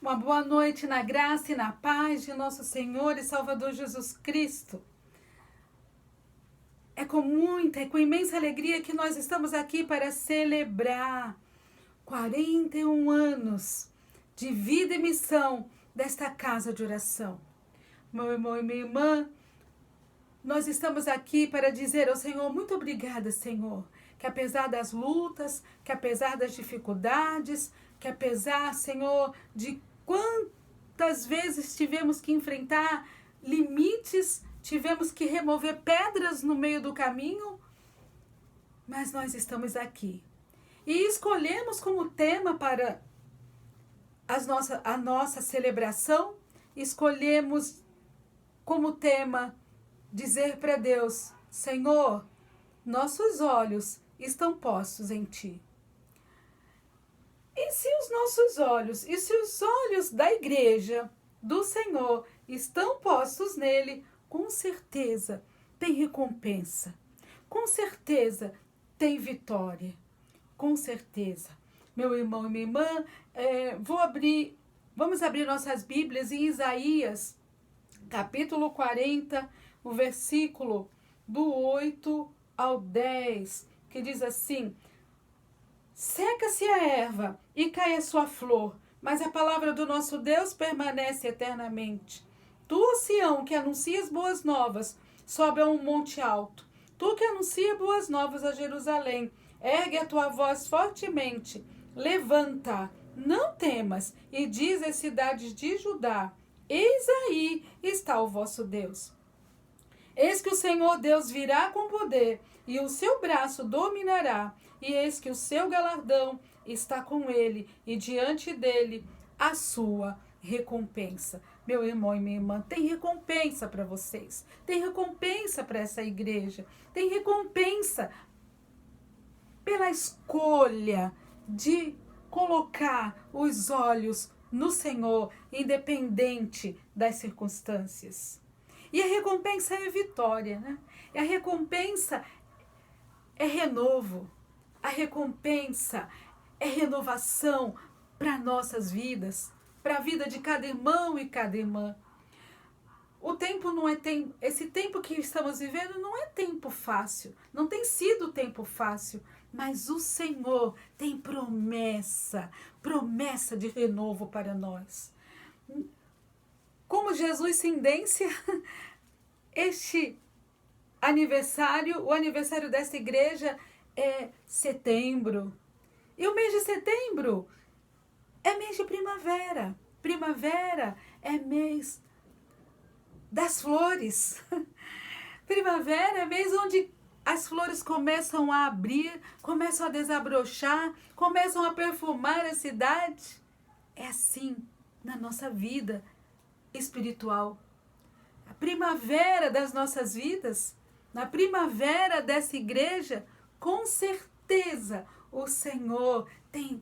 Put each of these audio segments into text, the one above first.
Uma boa noite na graça e na paz de nosso Senhor e Salvador Jesus Cristo. É com imensa alegria que nós estamos aqui para celebrar 41 anos de vida e missão desta casa de oração. Meu irmão e minha irmã, nós estamos aqui para dizer ao Senhor, muito obrigada, Senhor, que apesar das lutas, que apesar das dificuldades, que apesar, Senhor, de quantas vezes tivemos que enfrentar limites, tivemos que remover pedras no meio do caminho, mas nós estamos aqui. E escolhemos como tema para a nossa celebração, escolhemos como tema dizer para Deus, Senhor, nossos olhos estão postos em Ti. E se os nossos olhos, e se os olhos da igreja, do Senhor, estão postos nele, com certeza tem recompensa, com certeza tem vitória, com certeza. Meu irmão e minha irmã, vamos abrir nossas Bíblias em Isaías, capítulo 40, o versículo do 8 ao 10, que diz assim, seca-se a erva e cai a sua flor, mas a palavra do nosso Deus permanece eternamente. Tu, Sião, que anuncias boas novas, sobe a um monte alto. Tu que anuncia boas novas a Jerusalém, ergue a tua voz fortemente, levanta, não temas, e diz às cidades de Judá, eis aí está o vosso Deus. Eis que o Senhor Deus virá com poder, e o seu braço dominará, e eis que o seu galardão está com ele, e diante dele a sua recompensa. Meu irmão e minha irmã, tem recompensa para vocês, tem recompensa para essa igreja, tem recompensa pela escolha de colocar os olhos no Senhor, independente das circunstâncias. E a recompensa é vitória, né? E a recompensa é renovo. A recompensa é renovação para nossas vidas, para a vida de cada irmão e cada irmã. O tempo não é tempo, esse tempo que estamos vivendo não é tempo fácil, não tem sido tempo fácil, mas o Senhor tem promessa de renovo para nós. Como Jesus sentencia este aniversário, o aniversário desta igreja é setembro. E o mês de setembro é mês de primavera. Primavera é mês das flores. Primavera é mês onde as flores começam a abrir, começam a desabrochar, começam a perfumar a cidade. É assim na nossa vida espiritual. A primavera das nossas vidas, na primavera dessa igreja, com certeza o Senhor tem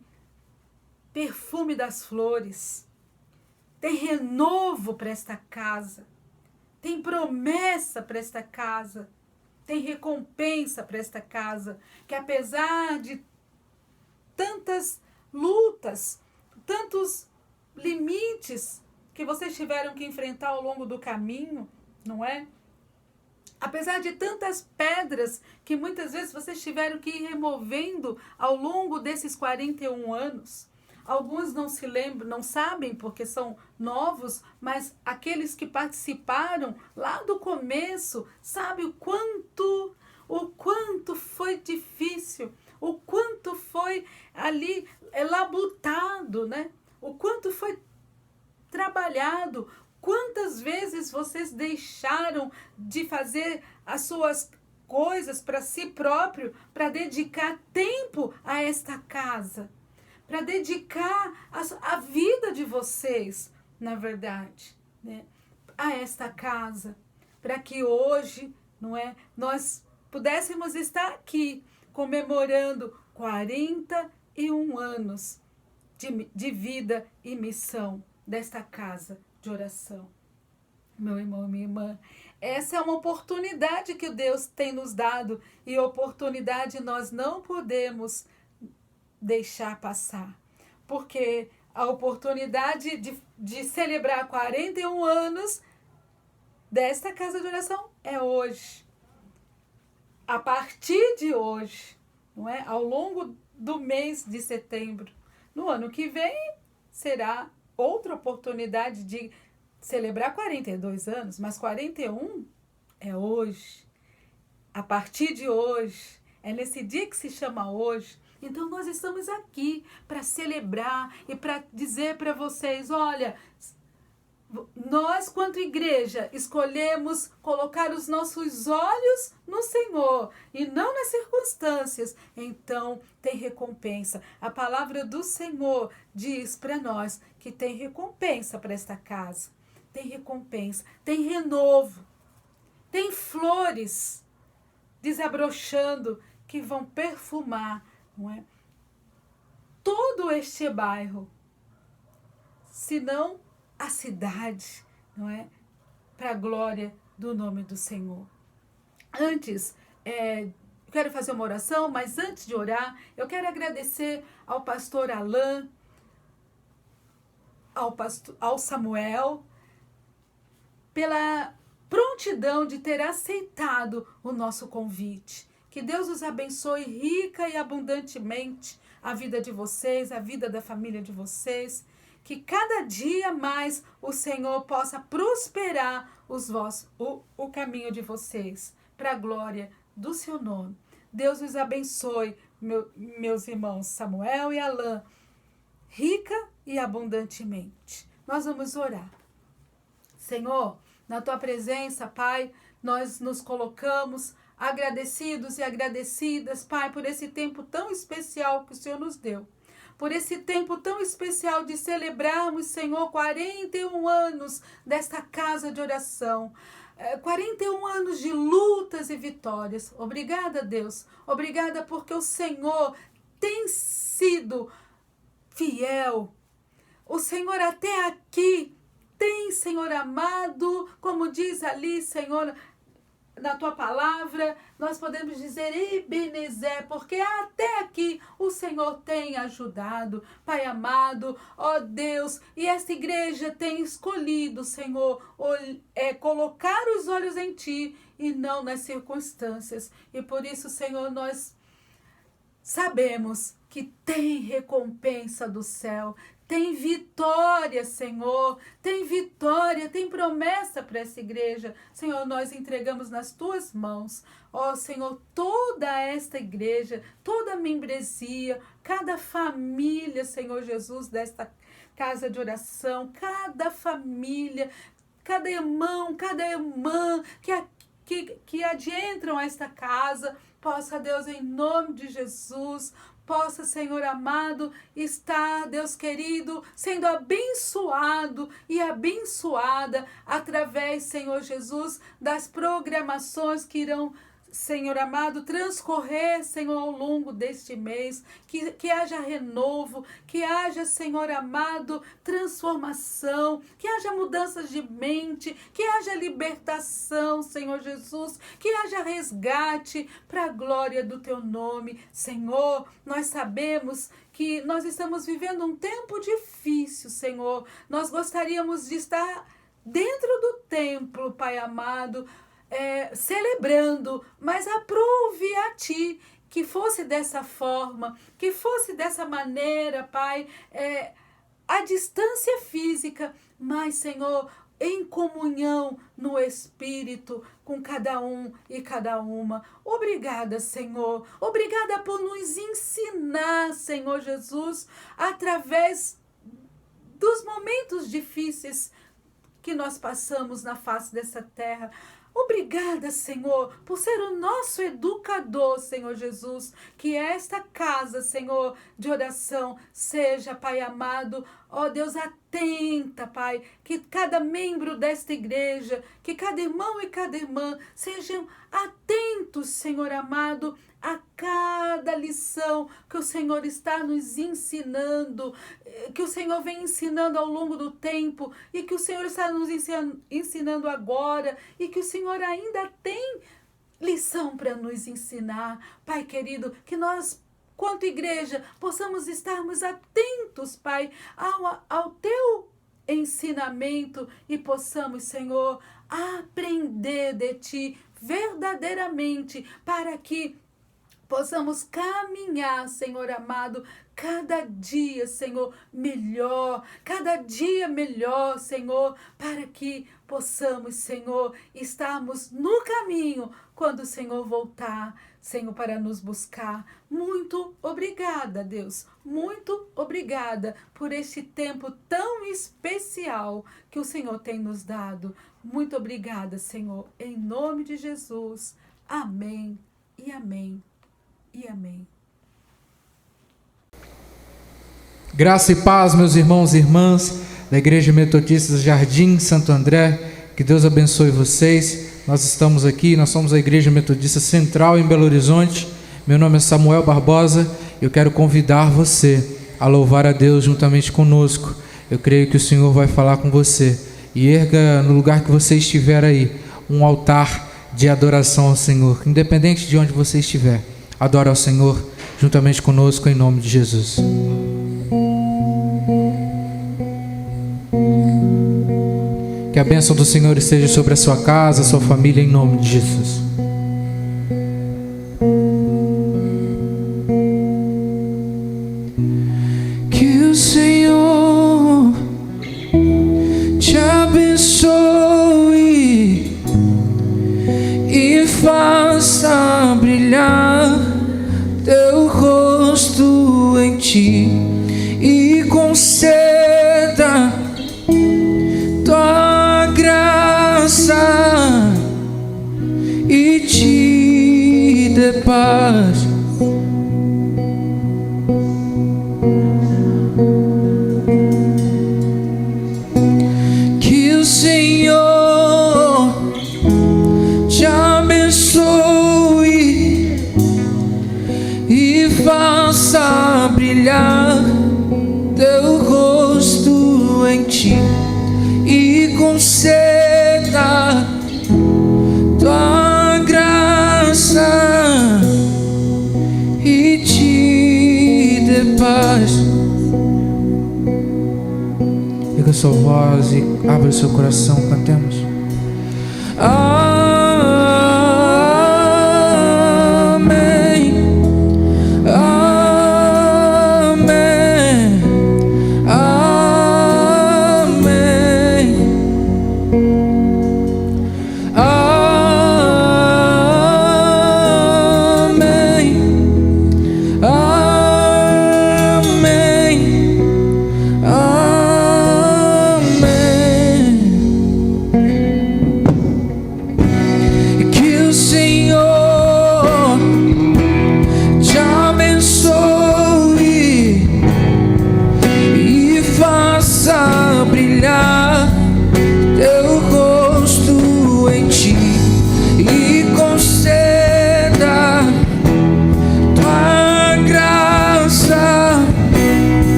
perfume das flores, tem renovo para esta casa, tem promessa para esta casa, tem recompensa para esta casa, que apesar de tantas lutas, tantos limites que vocês tiveram que enfrentar ao longo do caminho, não é? Apesar de tantas pedras que muitas vezes vocês tiveram que ir removendo ao longo desses 41 anos, alguns não se lembram, não sabem porque são novos, mas aqueles que participaram lá do começo, sabem o quanto foi difícil, o quanto foi ali labutado, né? O quanto foi trabalhado, quantas vezes vocês deixaram de fazer as suas coisas para si próprio, para dedicar tempo a esta casa, para dedicar a vida de vocês, na verdade, né, a esta casa, para que hoje, não é, nós pudéssemos estar aqui comemorando 41 anos de vida e missão desta casa de oração. Meu irmão e minha irmã, essa é uma oportunidade que Deus tem nos dado e oportunidade nós não podemos deixar passar, porque A oportunidade de celebrar 41 anos desta casa de oração é hoje. A partir de hoje, não é? Ao longo do mês de setembro. No ano que vem, será outra oportunidade de celebrar 42 anos, mas 41 é hoje. A partir de hoje, é nesse dia que se chama hoje. Então nós estamos aqui para celebrar e para dizer para vocês, olha, nós, quanto igreja, escolhemos colocar os nossos olhos no Senhor e não nas circunstâncias. Então, tem recompensa. A palavra do Senhor diz para nós que tem recompensa para esta casa. Tem recompensa, tem renovo, tem flores desabrochando que vão perfumar, não é? Todo este bairro, se não a cidade, não é? Para a glória do nome do Senhor. Antes, quero fazer uma oração, mas antes de orar, eu quero agradecer ao pastor Alain, ao Samuel, pela prontidão de ter aceitado o nosso convite. Que Deus os abençoe rica e abundantemente a vida de vocês, a vida da família de vocês. Que cada dia mais o Senhor possa prosperar o caminho de vocês, para a glória do seu nome. Deus os abençoe, meus irmãos Samuel e Alain, rica e abundantemente. Nós vamos orar. Senhor, na tua presença, Pai, nós nos colocamos agradecidos e agradecidas, Pai, por esse tempo tão especial que o Senhor nos deu. Por esse tempo tão especial de celebrarmos, Senhor, 41 anos desta casa de oração. 41 anos de lutas e vitórias. Obrigada, Deus. Obrigada porque o Senhor tem sido fiel. O Senhor até aqui tem, Senhor amado, como diz ali, Senhor, na tua palavra, nós podemos dizer Ebenezer, porque até aqui o Senhor tem ajudado, Pai amado, ó Deus, e esta igreja tem escolhido, Senhor, colocar os olhos em Ti e não nas circunstâncias. E por isso, Senhor, nós sabemos que tem recompensa do céu, tem vitória, Senhor, tem vitória, tem promessa para essa igreja. Senhor, nós entregamos nas tuas mãos, ó Senhor, toda esta igreja, toda a membresia, cada família, Senhor Jesus, desta casa de oração, cada família, cada irmão, cada irmã que adentram a esta casa, possa, Deus, em nome de Jesus, possa, Senhor amado, estar, Deus querido, sendo abençoado e abençoada através, Senhor Jesus, das programações que irão, Senhor amado, transcorrer, Senhor, ao longo deste mês, que haja renovo, que haja, Senhor amado, transformação, que haja mudanças de mente, que haja libertação, Senhor Jesus, que haja resgate para a glória do Teu nome. Senhor, nós sabemos que nós estamos vivendo um tempo difícil, Senhor. Nós gostaríamos de estar dentro do templo, Pai amado, celebrando, mas aprove a Ti que fosse dessa forma, que fosse dessa maneira, Pai, a distância física, mas, Senhor, em comunhão no Espírito com cada um e cada uma. Obrigada, Senhor. Obrigada por nos ensinar, Senhor Jesus, através dos momentos difíceis que nós passamos na face dessa terra. Obrigada, Senhor, por ser o nosso educador, Senhor Jesus. Que esta casa, Senhor, de oração seja, Pai amado, ó Deus, atenta, Pai, que cada membro desta igreja, que cada irmão e cada irmã sejam atentos, Senhor amado, a cada lição que o Senhor está nos ensinando, que o Senhor vem ensinando ao longo do tempo e que o Senhor está nos ensinando agora e que o Senhor ainda tem lição para nos ensinar. Pai querido, que nós quanto igreja, possamos estarmos atentos, Pai, ao Teu ensinamento e possamos, Senhor, aprender de Ti verdadeiramente, para que possamos caminhar, Senhor amado, cada dia, Senhor, melhor, cada dia melhor, Senhor, para que possamos, Senhor, estarmos no caminho quando o Senhor voltar, Senhor, para nos buscar. Muito obrigada, Deus, muito obrigada por este tempo tão especial que o Senhor tem nos dado. Muito obrigada, Senhor, em nome de Jesus. Amém e amém. E amém. Graça e paz, meus irmãos e irmãs da Igreja Metodista Jardim Santo André, que Deus abençoe vocês. Nós estamos aqui, nós somos a Igreja Metodista Central em Belo Horizonte. Meu nome é Samuel Barbosa. Eu quero convidar você a louvar a Deus juntamente conosco. Eu creio que o Senhor vai falar com você. E erga no lugar que você estiver aí um altar de adoração ao Senhor, independente de onde você estiver. Adora ao Senhor juntamente conosco em nome de Jesus. Que a bênção do Senhor esteja sobre a sua casa, a sua família, em nome de Jesus. Que o Senhor te abençoe e faça brilhar teu rosto em ti e conceda tua graça e te dê paz. Que o Senhor te abençoe e faça brilhar teu rosto em ti e conceda tua graça e te dê paz. Liga sua voz e abra o seu coração, cantemos.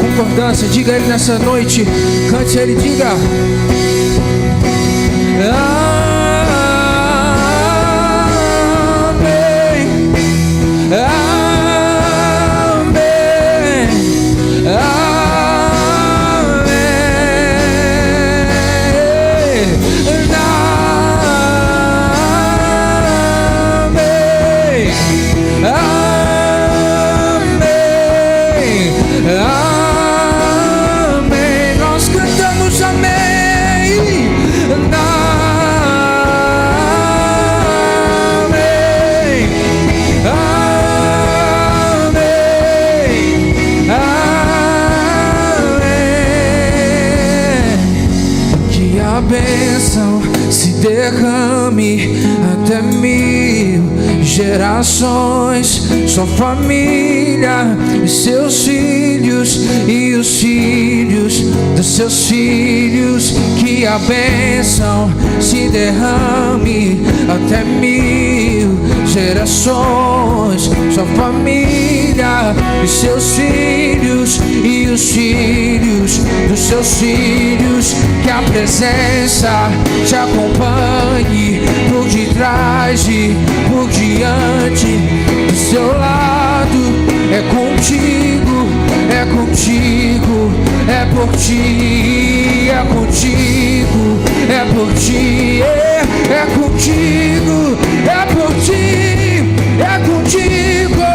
Concordância, diga ele nessa noite, cante ele, diga. Derrame até 1000 gerações, sua família e seus filhos e os filhos dos seus filhos. Que a bênção se derrame até 1000 gerações, sua família e seus filhos e os filhos dos seus filhos. Que a presença te acompanhe por detrás e por diante, do seu lado. É contigo, é contigo, é por ti, é contigo, é por ti, é contigo, é por ti, é contigo.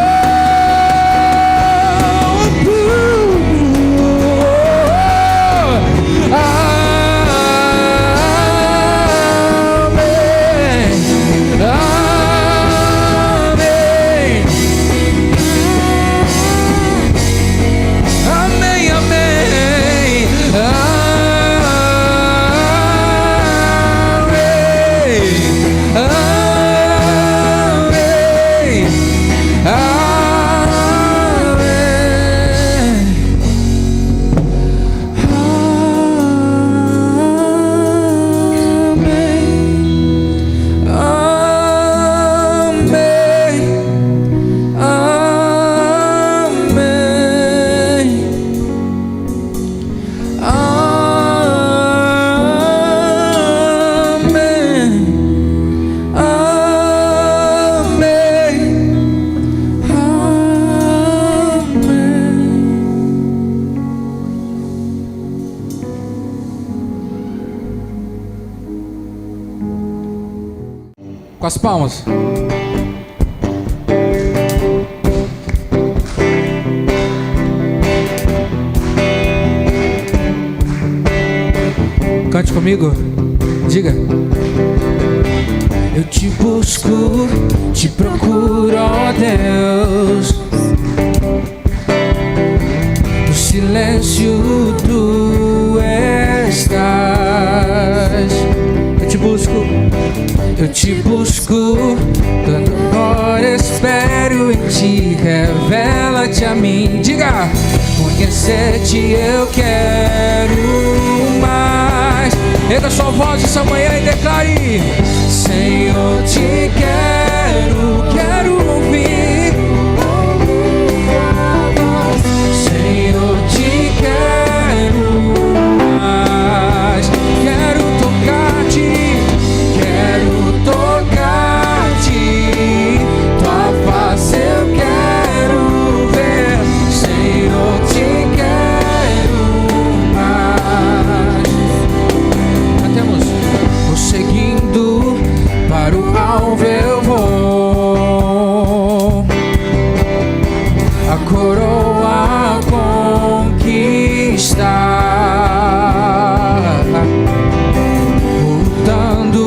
Com as palmas. Cante comigo. Diga. Eu te busco, te procuro, ó Deus. No silêncio tu estás. Eu te busco. Eu te busco, quando agora espero em ti, revela-te a mim. Diga, conhecer-te eu quero mais. Erga sua voz essa manhã e declare: Senhor, te quero, quero ouvir. Senhor, te quero mais. Quero tocar-te. Quero tocar-te, tua face eu quero ver. Senhor, te quero mais. Cantemos. Vou seguindo para o alvo eu vou, a coroa conquistar. Lutando,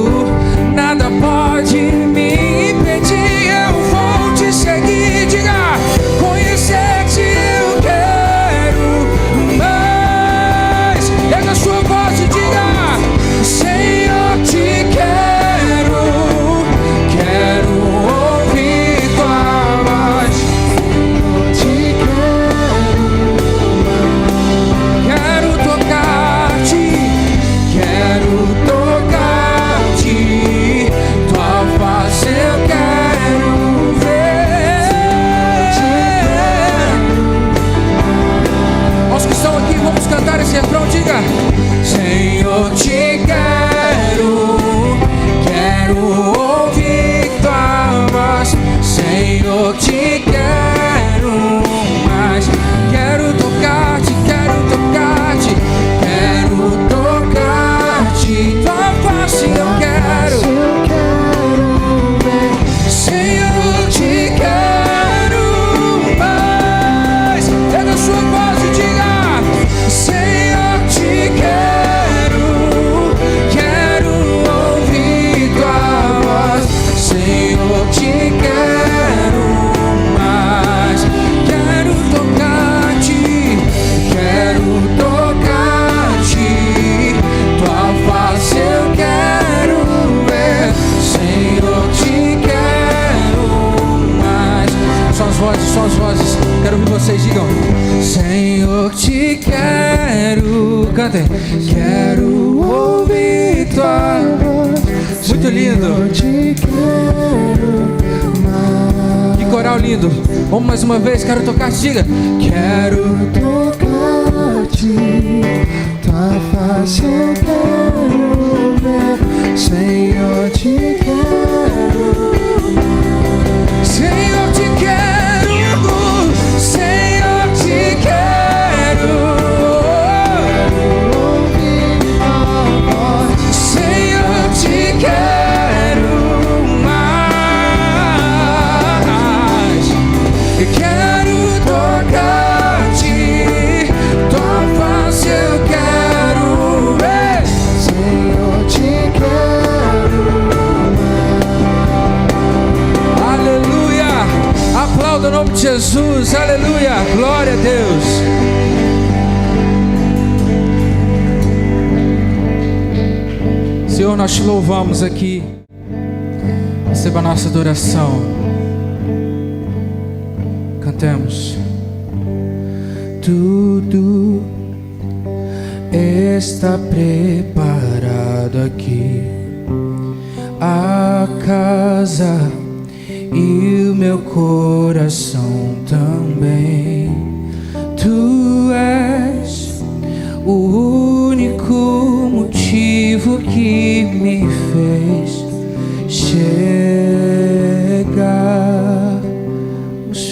nada pode me impedir. Eu vou te seguir. Diga, conhecer-te eu quero mais. Erga sua voz e diga: Senhor, te quero, quero ouvir tua voz. Te quero tocar-te, quero tocar-te, tua face eu quero ver. Aos que estão aqui, vamos cantar esse refrão. Diga: Senhor, te quero, quero ouvir tua voz. Senhor, te quero mais. Quero tocar-te, quero tocar-te, quero tocar-te, tua face eu quero. Senhor, te quero mais. Pega a sua voz e diga: Senhor, te quero, quero ouvir tua voz. Senhor, te quero mais. Quero tocar-te, quero tocar-te, tua face eu quero ver. Senhor, te quero mais. Só as vozes, quero que vocês digam: Senhor, te quero. Cantem. Quero ouvir tua voz. Muito lindo. Senhor, te quero mais. coral lindo. Vamos mais uma vez, quero tocar-te, diga. Quero tocar-te, tua face eu quero ver, Senhor, te quero. Senhor, te quero, Senhor, te quero. Senhor, te quero mais. Eu quero tocar-te, tua face eu quero ver. Senhor, te quero mais. Aleluia! Aplauda o nome de Jesus, aleluia! Glória a Deus! Senhor, nós te louvamos aqui. Receba a nossa adoração. Cantemos. Tudo está preparado aqui. A casa e o meu coração também. Tu és o único motivo que me fez chegar. Os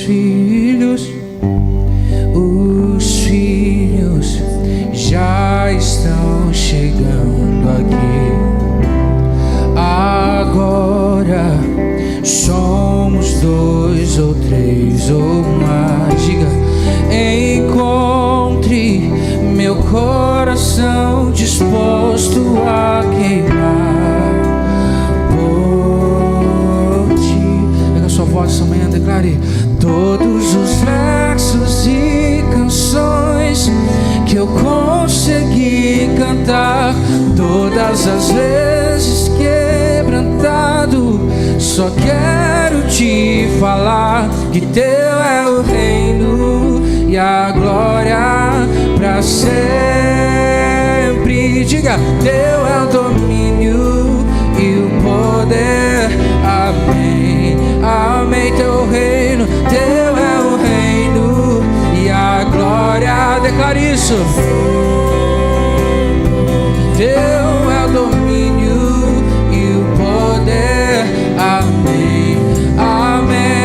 filhos já estão chegando aqui. Agora somos 2 ou 3 ou mais. Diga, encontre meu coração disposto a queimar por ti. Pega a sua voz essa manhã, declare. Todos os versos e canções que eu consegui cantar, todas as vezes quebrantado, só quero te falar que teu é o reino e a glória pra sempre. Diga, teu é o domínio e o poder. Amém, amém. Teu reino, teu é o reino e a glória. Declare isso. Teu é o domínio e o poder. Amém, amém.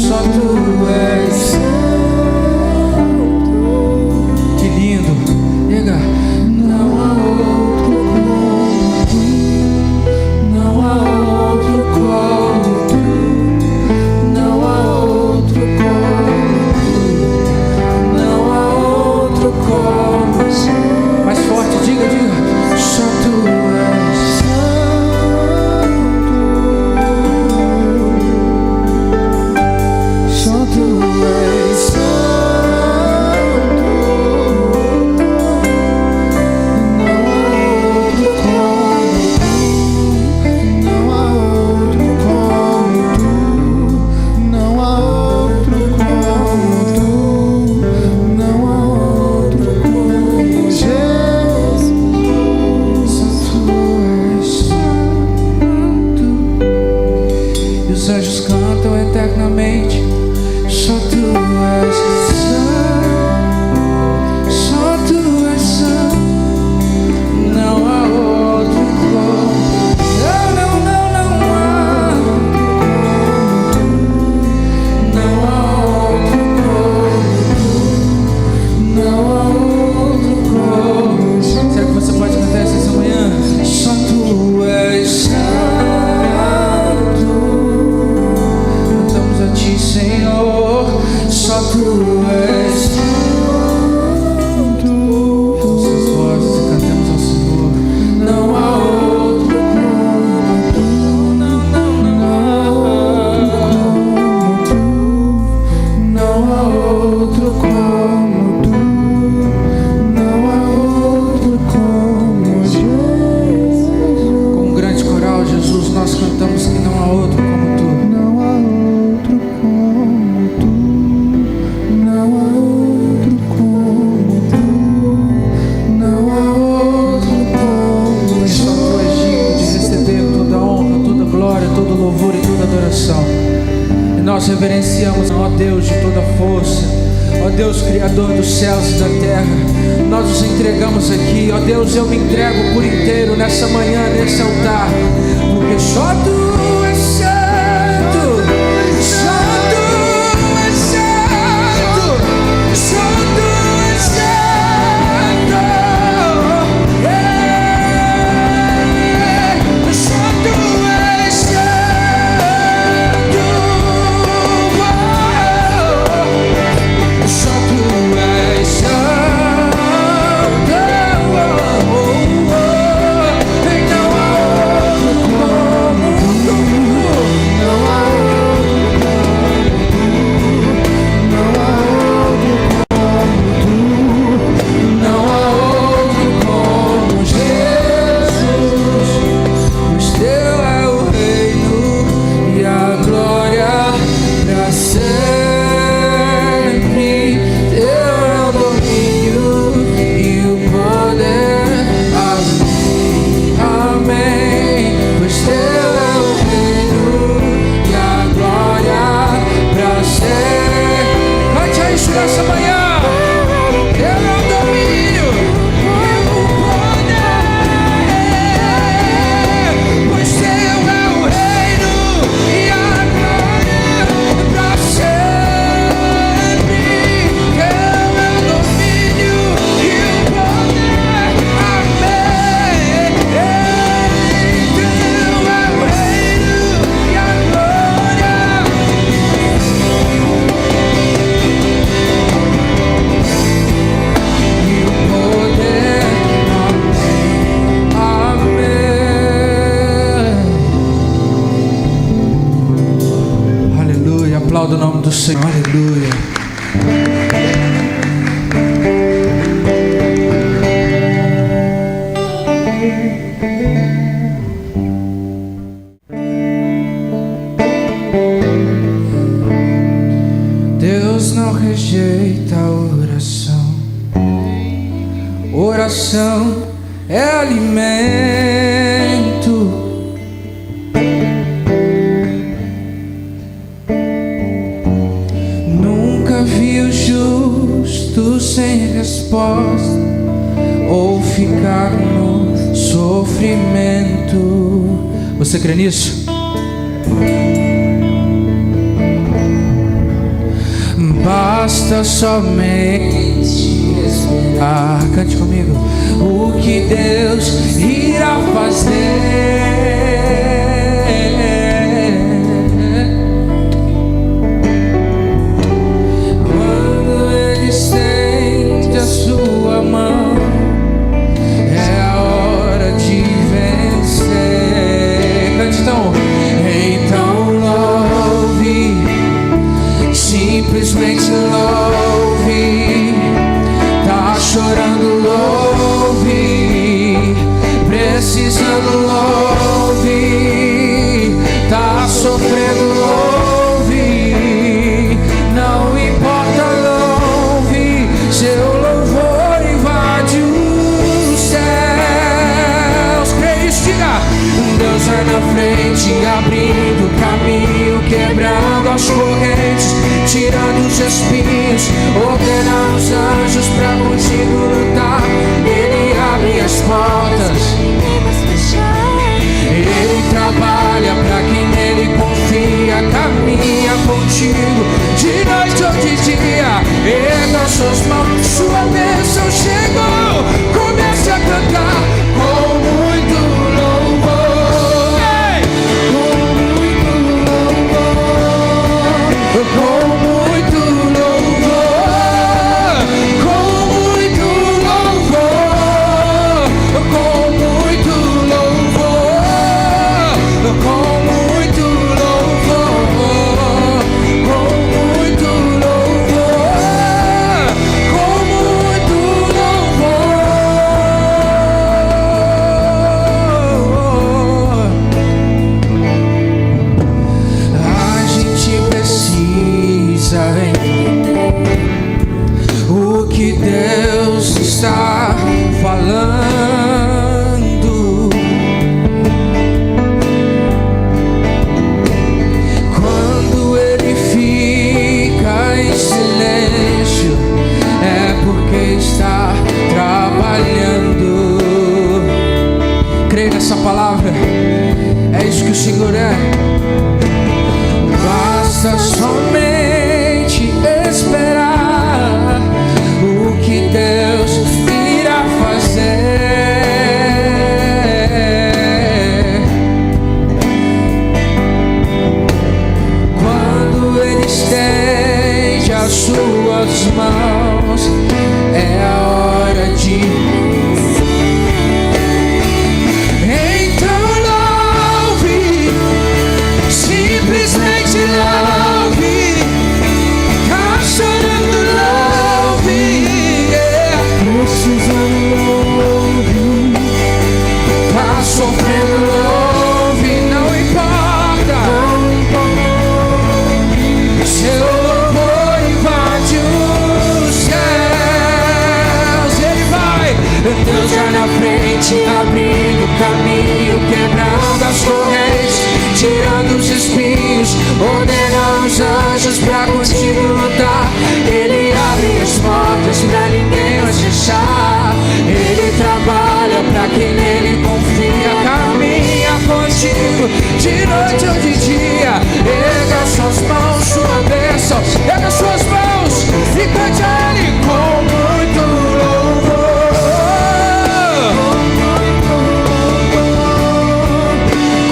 Só tu és santo. Que lindo. Diga, não há outro como tu, não há outro como tu, não há outro como tu, não há outro como tu. Mais forte, diga, diga. Só tu és santo. Só tu és santo. Não há outro como tu, não há outro como tu, não há outro como tu, não há outro como Jesus. Só tu és santo. E os anjos cantam eternamente. Só tu és santo, só tu és santo, não há outro como. Não, não, não, não há outro como tu, não há outro como tu, não há outro como. Será que você pode cantar isso essa manhã? Só tu és santo. Cantamos a ti, Senhor. Só tu és santo. Nossas vozes e cantemos ao Senhor. Não há outro como tu, não, não, não há outro como tu, não há outro como tu, não há outro como Jesus. Com um grande coral, Jesus, nós cantamos que não há outro como tu. Não há outro como tu, não há outro como tu, não há outro como. Só tu és digno de receber toda a honra, toda a glória, todo o louvor e toda a adoração. E nós reverenciamos, ó Deus de toda força, ó Deus Criador dos céus e da terra. Nós nos entregamos aqui, ó Deus, eu me entrego por inteiro nessa manhã, nesse altar, porque só tu és santo, só tu és santo, só tu és santo, só tu és santo, só tu és santo, e não há outro como tu, não há não há outro como Jesus, pois teu é o reino e a glória pra sempre, teu é o domínio e o poder, amém, amém, pois teu é o reino e a glória pra sempre. Cante a isso nessa manhã. Teu é o domínio e o poder, pois teu é o reino e a glória pra sempre. Teu é o domínio e o poder, amém. Teu é o reino e a glória. E o poder, amém, amém. Aleluia, aplauda o nome do Senhor, aleluia. Deus não rejeita a oração. Oração é alimento. Nunca vi o justo sem resposta ou ficar no sofrimento. Você crê nisso? Basta somente esperar. Cante comigo. O que Deus irá fazer. Quando Ele estende a sua mão, é a hora de vencer. Cante então louve, simplesmente louve. Tá chorando, louve. Precisando, louve. Tá sofrendo, louve. Não importa, louve. Seu louvor invade os céus. Creia isso, diga. Deus vai na frente, abrindo caminho, quebrando as correntes, tirando os espinhos, ordenando os anjos pra contigo lutar. Ele abre as portas, Ele trabalha pra quem nele confia, caminha contigo de noite ou de dia. Erga suas mãos, sua bênção chegou. Comece a cantar com muito louvor. Ei! Com muito louvor, com muito louvor, com muito louvor, com muito louvor, com muito louvor, com muito louvor. A gente precisa entender o que Deus está falando. Quando Ele fica em silêncio, é porque está trabalhando. Creia nessa palavra. É isso que o Senhor é. Basta somente esperar o que Deus irá fazer. Quando Ele estende as suas mãos, é a hora de. Então louve, simplesmente louve. Tá chorando, louve. Yeah. Precisando, louve. Tá sofrendo, louve. Não importa, seu louvor invade os céus. Ele vai, Deus já na frente, abrindo o caminho, quebrando as correntes, tirando os espinhos, ordenando os anjos pra contigo lutar. Ele abre as portas pra ninguém mais fechar. Ele trabalha pra quem nele confia, caminha contigo de noite ou de dia. Erga suas mãos, sua bênção, erga suas mãos e cante a Ele com muito louvor.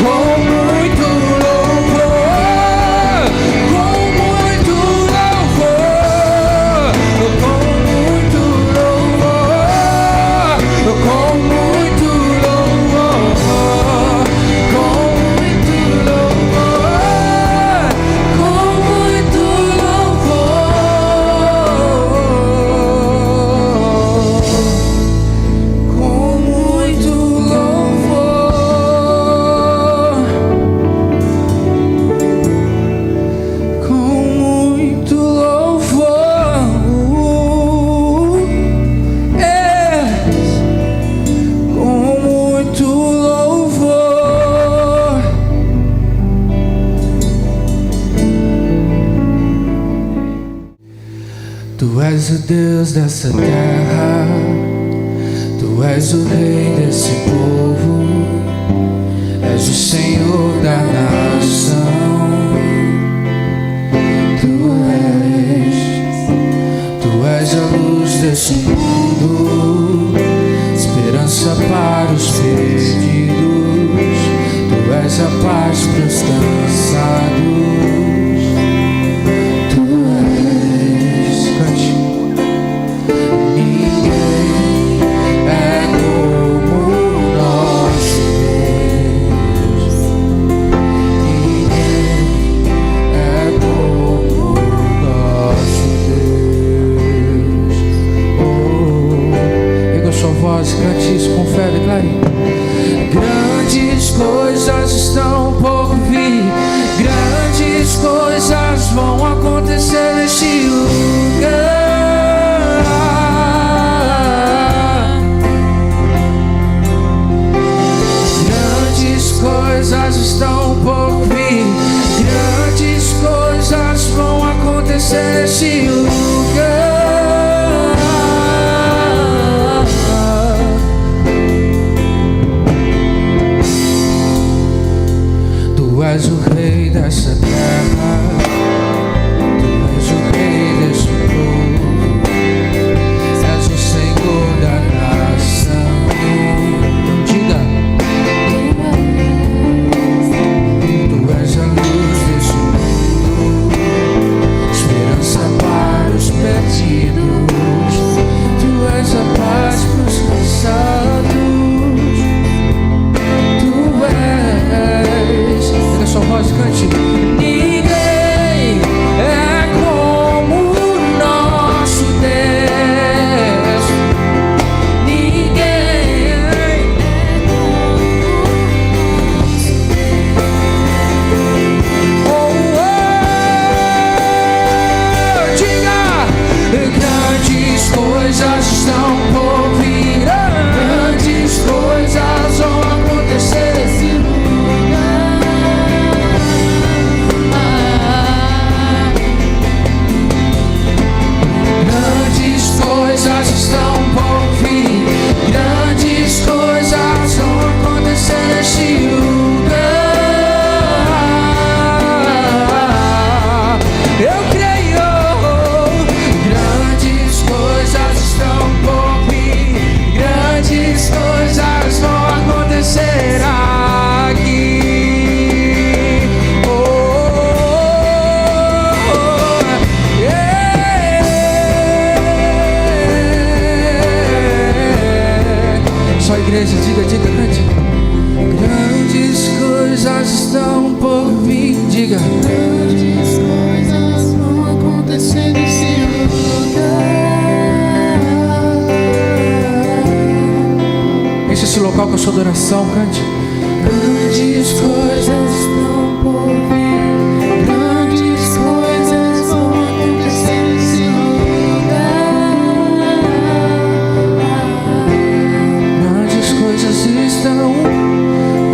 Com muito louvor, com muito louvor, com muito louvor, com muito louvor, com muito louvor, com muito louvor, com muito louvor, com muito louvor, é, com muito louvor. Tu és o Deus dessa terra, Tu és o Rei desse povo, és o Senhor da nação. Tu és desse mundo, esperança para os perdidos. Tu és a paz para os cansados. Tu és, cante. Ninguém é como o nosso Deus. Ninguém é como o nosso Deus. Oh, erga sua voz, cante isso com fé, declare. Grandes coisas estão por vir, grandes coisas vão acontecer neste lugar. Grandes coisas estão por vir, grandes coisas vão acontecer neste lugar. Tu és o rei dessa terra, tu és o rei desse povo, és o Senhor da nação. Diga, tu és a luz desse mundo, esperança para os perdidos. Tu és a paz para os cansados. Tu és, sua voz, cante. Ninguém é como o nosso Deus. Ninguém é como o nosso Deus. Oh, oh, diga, grandes coisas estão por vir, grandes coisas vão acontecer nesse lugar. Coisas estão por vir, grandes coisas vão acontecer neste lugar. Eu creio, grandes coisas estão por vir, grandes coisas vão acontecer aqui. Igreja, diga, cante. Grandes coisas estão por vir, diga. Grandes coisas vão acontecer nesse lugar. Enche esse local com a sua adoração, cante. Grandes coisas estão por vir, grandes coisas vão acontecer nesse lugar.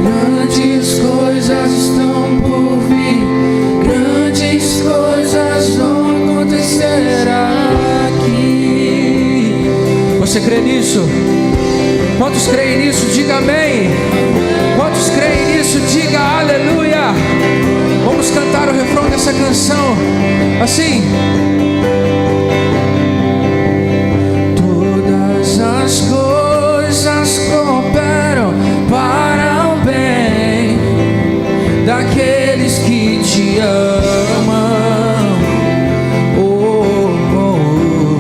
Grandes coisas estão por vir, grandes coisas vão acontecer aqui. Você crê nisso? Quantos creem nisso? Diga amém. Quantos creem nisso? Diga aleluia. Vamos cantar o refrão dessa canção assim. Todas as coisas cooperam para o bem daqueles que te amam. Oh, oh, oh.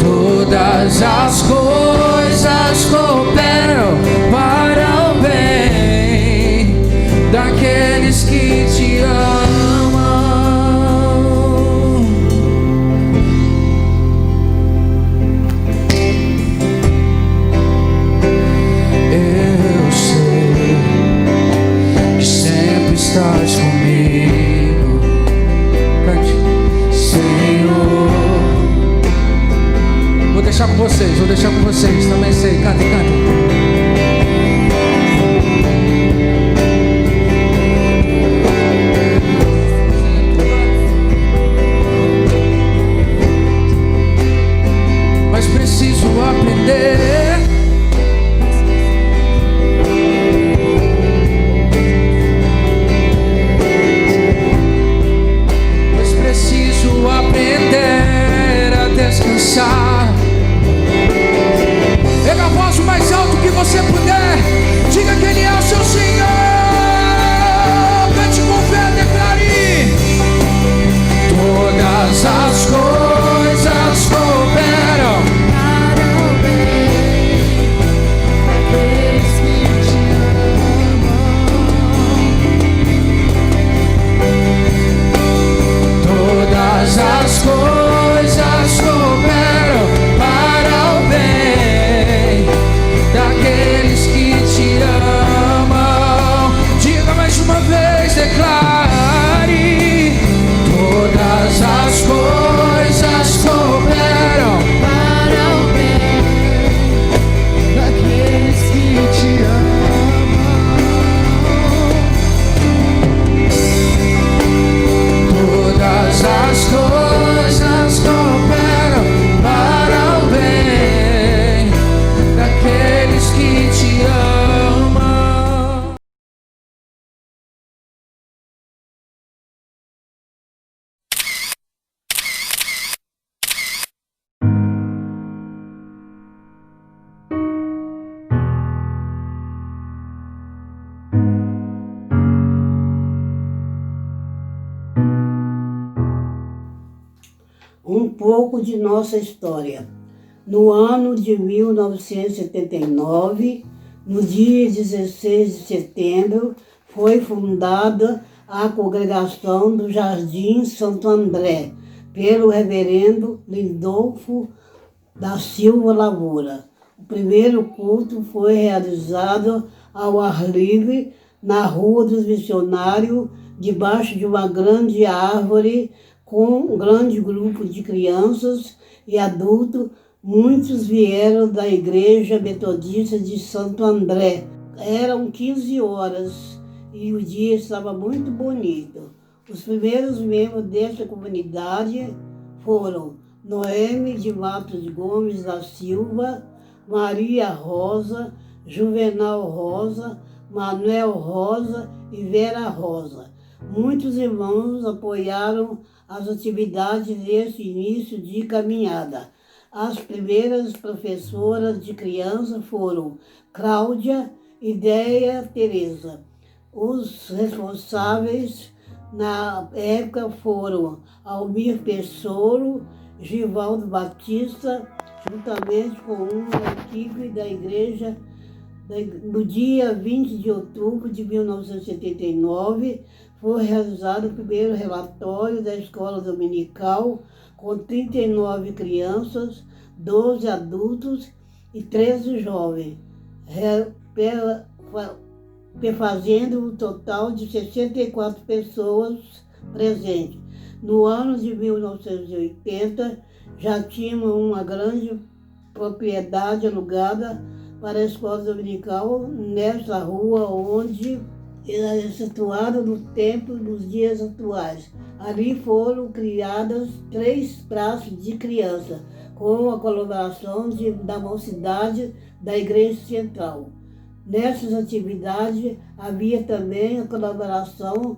Todas as coisas cooperam para o bem daqueles que te amam. Estás comigo, cante, Senhor. Vou deixar com vocês, também sei, canta. Mas preciso aprender. Aprender a descansar Um pouco de nossa história. No ano de 1979, no dia 16 de setembro, foi fundada a Congregação do Jardim Santo André, pelo reverendo Lindolfo da Silva Lavoura. O primeiro culto foi realizado ao ar livre, na Rua dos Missionários, debaixo de uma grande árvore, com um grande grupo de crianças e adultos. Muitos vieram da Igreja Metodista de Santo André. Eram 15 horas e o dia estava muito bonito. Os primeiros membros dessa comunidade foram Noemi de Matos Gomes da Silva, Maria Rosa, Juvenal Rosa, Manuel Rosa e Vera Rosa. Muitos irmãos apoiaram as atividades desse início de caminhada. As primeiras professoras de criança foram Cláudia e Déia Teresa. Os responsáveis na época foram Almir Pessouro, Givaldo Batista, juntamente com uma equipe da igreja. No dia 20 de outubro de 1979, foi realizado o primeiro relatório da escola dominical, com 39 crianças, 12 adultos e 13 jovens, fazendo um total de 64 pessoas presentes. No ano de 1980, já tínhamos uma grande propriedade alugada para a escola dominical nessa rua, onde é situada no tempo dos dias atuais. Ali foram criadas 3 praças de criança, com a colaboração da mocidade da Igreja Central. Nessas atividades havia também a colaboração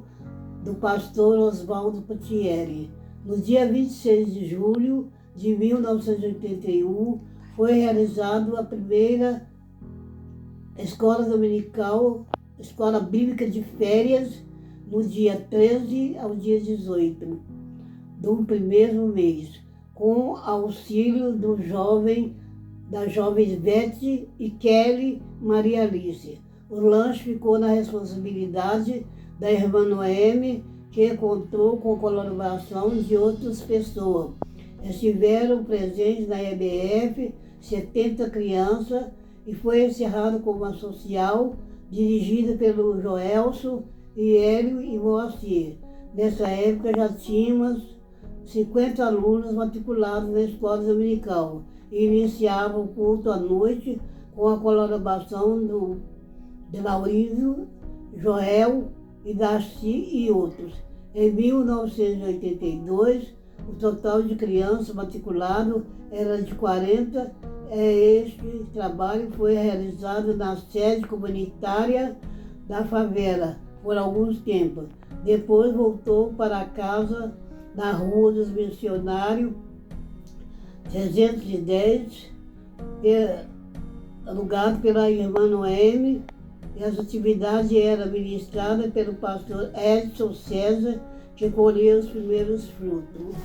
do pastor Oswaldo Patieri. No dia 26 de julho de 1981, foi realizada a primeira escola dominical, escola bíblica de férias, no dia 13 ao dia 18 do primeiro mês, com auxílio das jovens Beth e Kelly Maria Alice. O lanche ficou na responsabilidade da irmã Noemi, que contou com a colaboração de outras pessoas. Estiveram presentes na EBF 70 crianças e foi encerrado com uma social dirigida pelo Joelson e Hélio e Moacir. Nessa época já tínhamos 50 alunos matriculados na escola dominical e iniciava o culto à noite com a colaboração de Laurísio, Joel e Darcy e outros. Em 1982, o total de crianças matriculadas era de 40. Este trabalho foi realizado na sede comunitária da favela por alguns tempos. Depois voltou para a casa na Rua dos Missionários, 310, alugado pela irmã Noemi, e as atividades eram ministradas pelo pastor Edson César, que colheu os primeiros frutos.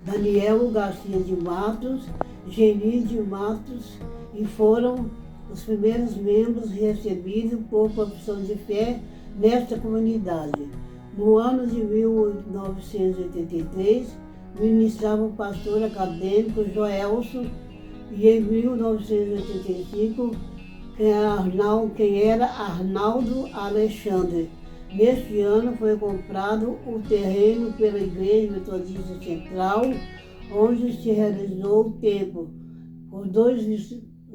Daniel Garcia de Matos, Geni de Matos, e foram os primeiros membros recebidos por profissão de fé nesta comunidade. No ano de 1983, ministrava o pastor acadêmico Joelson, e em 1985, quem era Arnaldo Alexandre. Neste ano foi comprado o terreno pela Igreja Metodista Central, onde se realizou o templo,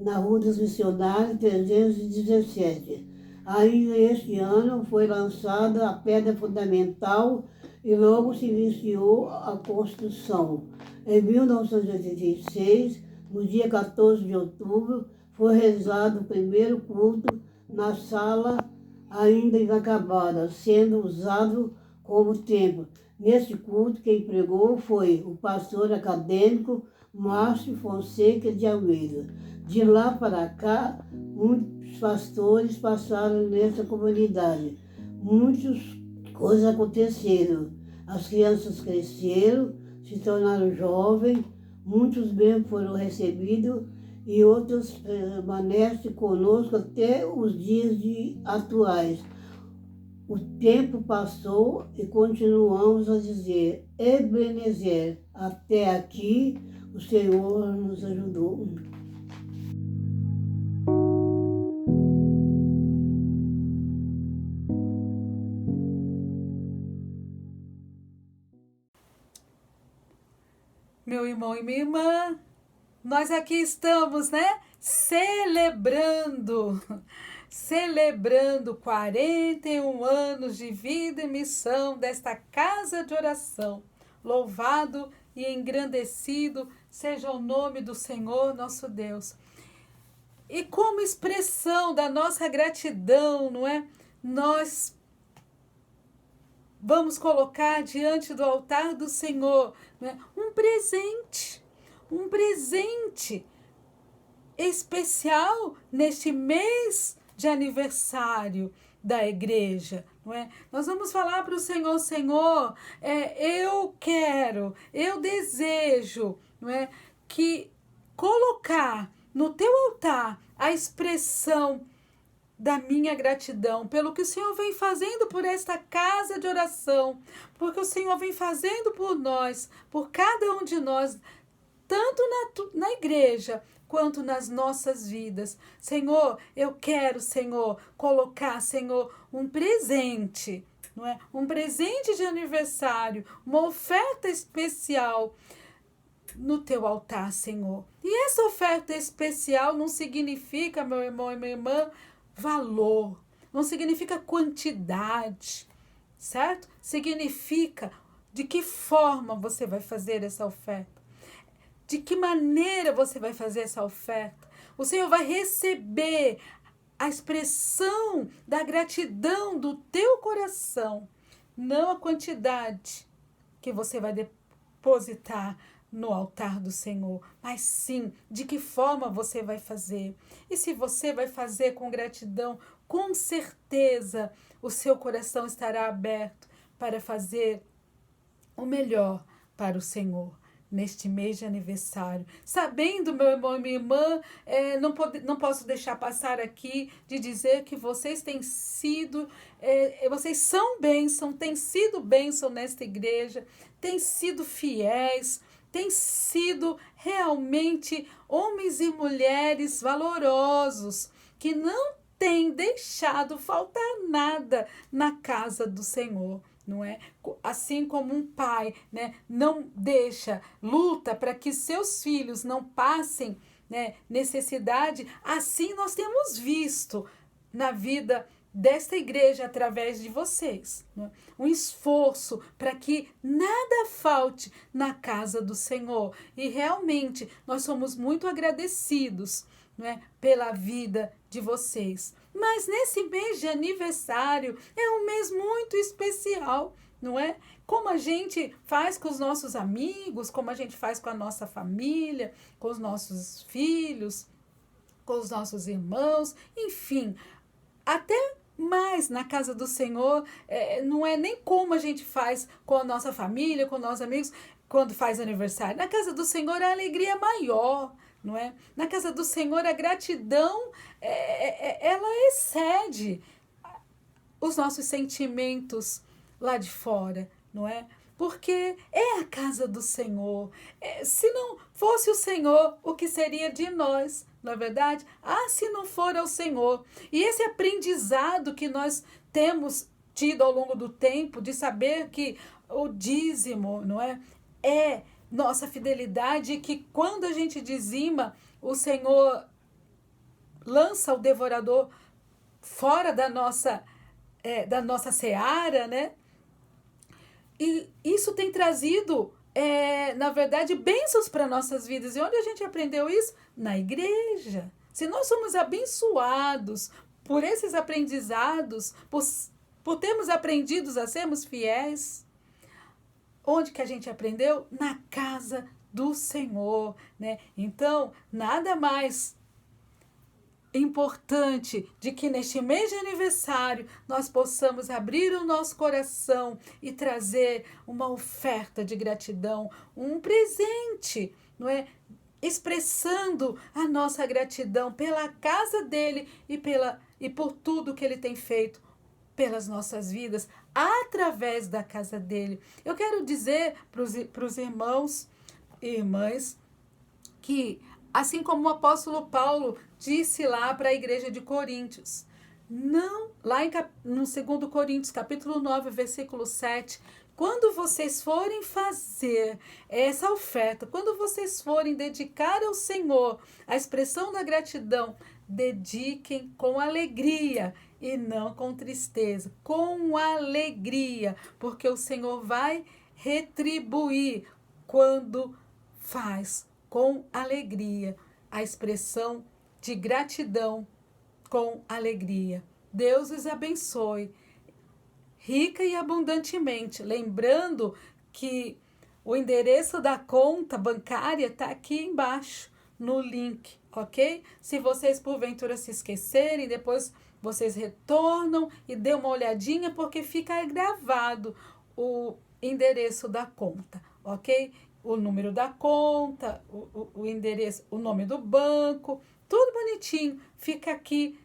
na Rua dos Missionários 317. Ainda este ano foi lançada a pedra fundamental e logo se iniciou a construção. Em 1986, no dia 14 de outubro, foi realizado o primeiro culto na sala ainda inacabada, sendo usado como templo. Neste culto, quem pregou foi o pastor acadêmico Márcio Fonseca de Almeida. De lá para cá, muitos pastores passaram nessa comunidade. Muitas coisas aconteceram. As crianças cresceram, se tornaram jovens, muitos bem foram recebidos e outros permanecem conosco até os dias atuais. O tempo passou e continuamos a dizer, Ebenezer, até aqui o Senhor nos ajudou. Meu irmão e minha irmã, nós aqui estamos, né? Celebrando 41 anos de vida e missão desta casa de oração. Louvado e engrandecido seja o nome do Senhor nosso Deus. E como expressão da nossa gratidão, não é? Nós vamos colocar diante do altar do Senhor, né, um presente especial neste mês de aniversário da igreja, não é? Nós vamos falar para o Senhor, Senhor, eu desejo, não é, que colocar no teu altar a expressão da minha gratidão pelo que o Senhor vem fazendo por esta casa de oração, porque o Senhor vem fazendo por nós, por cada um de nós, tanto na igreja quanto nas nossas vidas. Senhor, eu quero, Senhor, colocar, Senhor, um presente, não é? Um presente de aniversário, uma oferta especial no teu altar, Senhor. E essa oferta especial não significa, meu irmão e minha irmã, valor, não significa quantidade, certo? Significa de que forma você vai fazer essa oferta, de que maneira você vai fazer essa oferta. O Senhor vai receber a expressão da gratidão do teu coração, não a quantidade que você vai depositar no altar do Senhor, mas sim de que forma você vai fazer. E se você vai fazer com gratidão, com certeza o seu coração estará aberto para fazer o melhor para o Senhor neste mês de aniversário. Sabendo, meu irmão e minha irmã, não posso deixar passar aqui de dizer que vocês têm sido, vocês são bênção, têm sido bênção nesta igreja, têm sido fiéis, têm sido realmente homens e mulheres valorosos, que não têm deixado faltar nada na casa do Senhor, não é? Assim como um pai, né, não deixa, luta para que seus filhos não passem, né, necessidade, assim nós temos visto na vida desta igreja através de vocês, né? Um esforço para que nada falte na casa do Senhor, e realmente nós somos muito agradecidos, né, pela vida de vocês. Mas nesse mês de aniversário é um mês muito especial, não é? Como a gente faz com os nossos amigos, como a gente faz com a nossa família, com os nossos filhos, com os nossos irmãos, enfim, até mais na casa do Senhor, não é nem como a gente faz com a nossa família, com nossos amigos, quando faz aniversário. Na casa do Senhor a alegria é maior, não é? Na casa do Senhor a gratidão, ela excede os nossos sentimentos lá de fora, não é? Porque é a casa do Senhor. Se não fosse o Senhor, o que seria de nós? Não é verdade? Se não for ao Senhor. E esse aprendizado que nós temos tido ao longo do tempo, de saber que o dízimo, não é? É nossa fidelidade, e que quando a gente dizima, o Senhor lança o devorador fora da nossa seara, né? E isso tem trazido, na verdade, bênçãos para nossas vidas. E onde a gente aprendeu isso? Na igreja. Se nós somos abençoados por esses aprendizados, por termos aprendido a sermos fiéis, onde que a gente aprendeu? Na casa do Senhor, né? Então, nada mais importante de que neste mês de aniversário nós possamos abrir o nosso coração e trazer uma oferta de gratidão, um presente, não é? Expressando a nossa gratidão pela casa dele e por tudo que ele tem feito pelas nossas vidas, através da casa dele. Eu quero dizer para os irmãos e irmãs que, assim como o apóstolo Paulo disse lá para a igreja de Coríntios, não, lá no 2 Coríntios, capítulo 9, versículo 7, quando vocês forem fazer essa oferta, quando vocês forem dedicar ao Senhor a expressão da gratidão, dediquem com alegria e não com tristeza, com alegria, porque o Senhor vai retribuir quando faz com alegria a expressão de gratidão com alegria. Deus os abençoe rica e abundantemente. Lembrando que o endereço da conta bancária está aqui embaixo no link, ok? Se vocês porventura se esquecerem, depois vocês retornam e dê uma olhadinha, porque fica gravado o endereço da conta, ok? O número da conta, o endereço, o nome do banco, tudo bonitinho, fica aqui,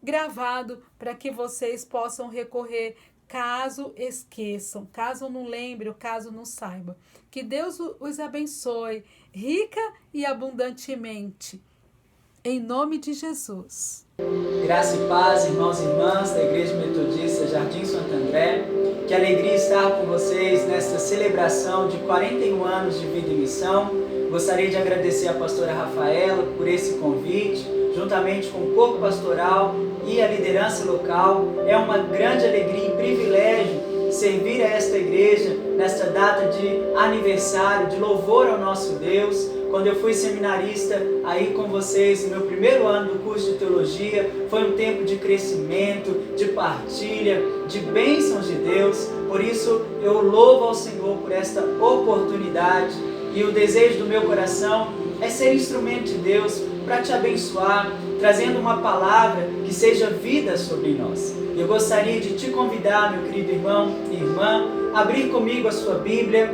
gravado para que vocês possam recorrer caso esqueçam, caso não lembre, ou caso não saiba. Que Deus os abençoe rica e abundantemente. Em nome de Jesus. Graça e paz, irmãos e irmãs da Igreja Metodista Jardim Santo André. Que alegria estar com vocês nesta celebração de 41 anos de vida e missão. Gostaria de agradecer a pastora Rafaela por esse convite, juntamente com o corpo pastoral e a liderança local. É uma grande alegria e privilégio servir a esta igreja nesta data de aniversário, de louvor ao nosso Deus. Quando eu fui seminarista aí com vocês, no meu primeiro ano do curso de teologia, foi um tempo de crescimento, de partilha, de bênçãos de Deus. Por isso eu louvo ao Senhor por esta oportunidade, e o desejo do meu coração é ser instrumento de Deus para te abençoar, trazendo uma palavra que seja vida sobre nós. Eu gostaria de te convidar, meu querido irmão e irmã, a abrir comigo a sua Bíblia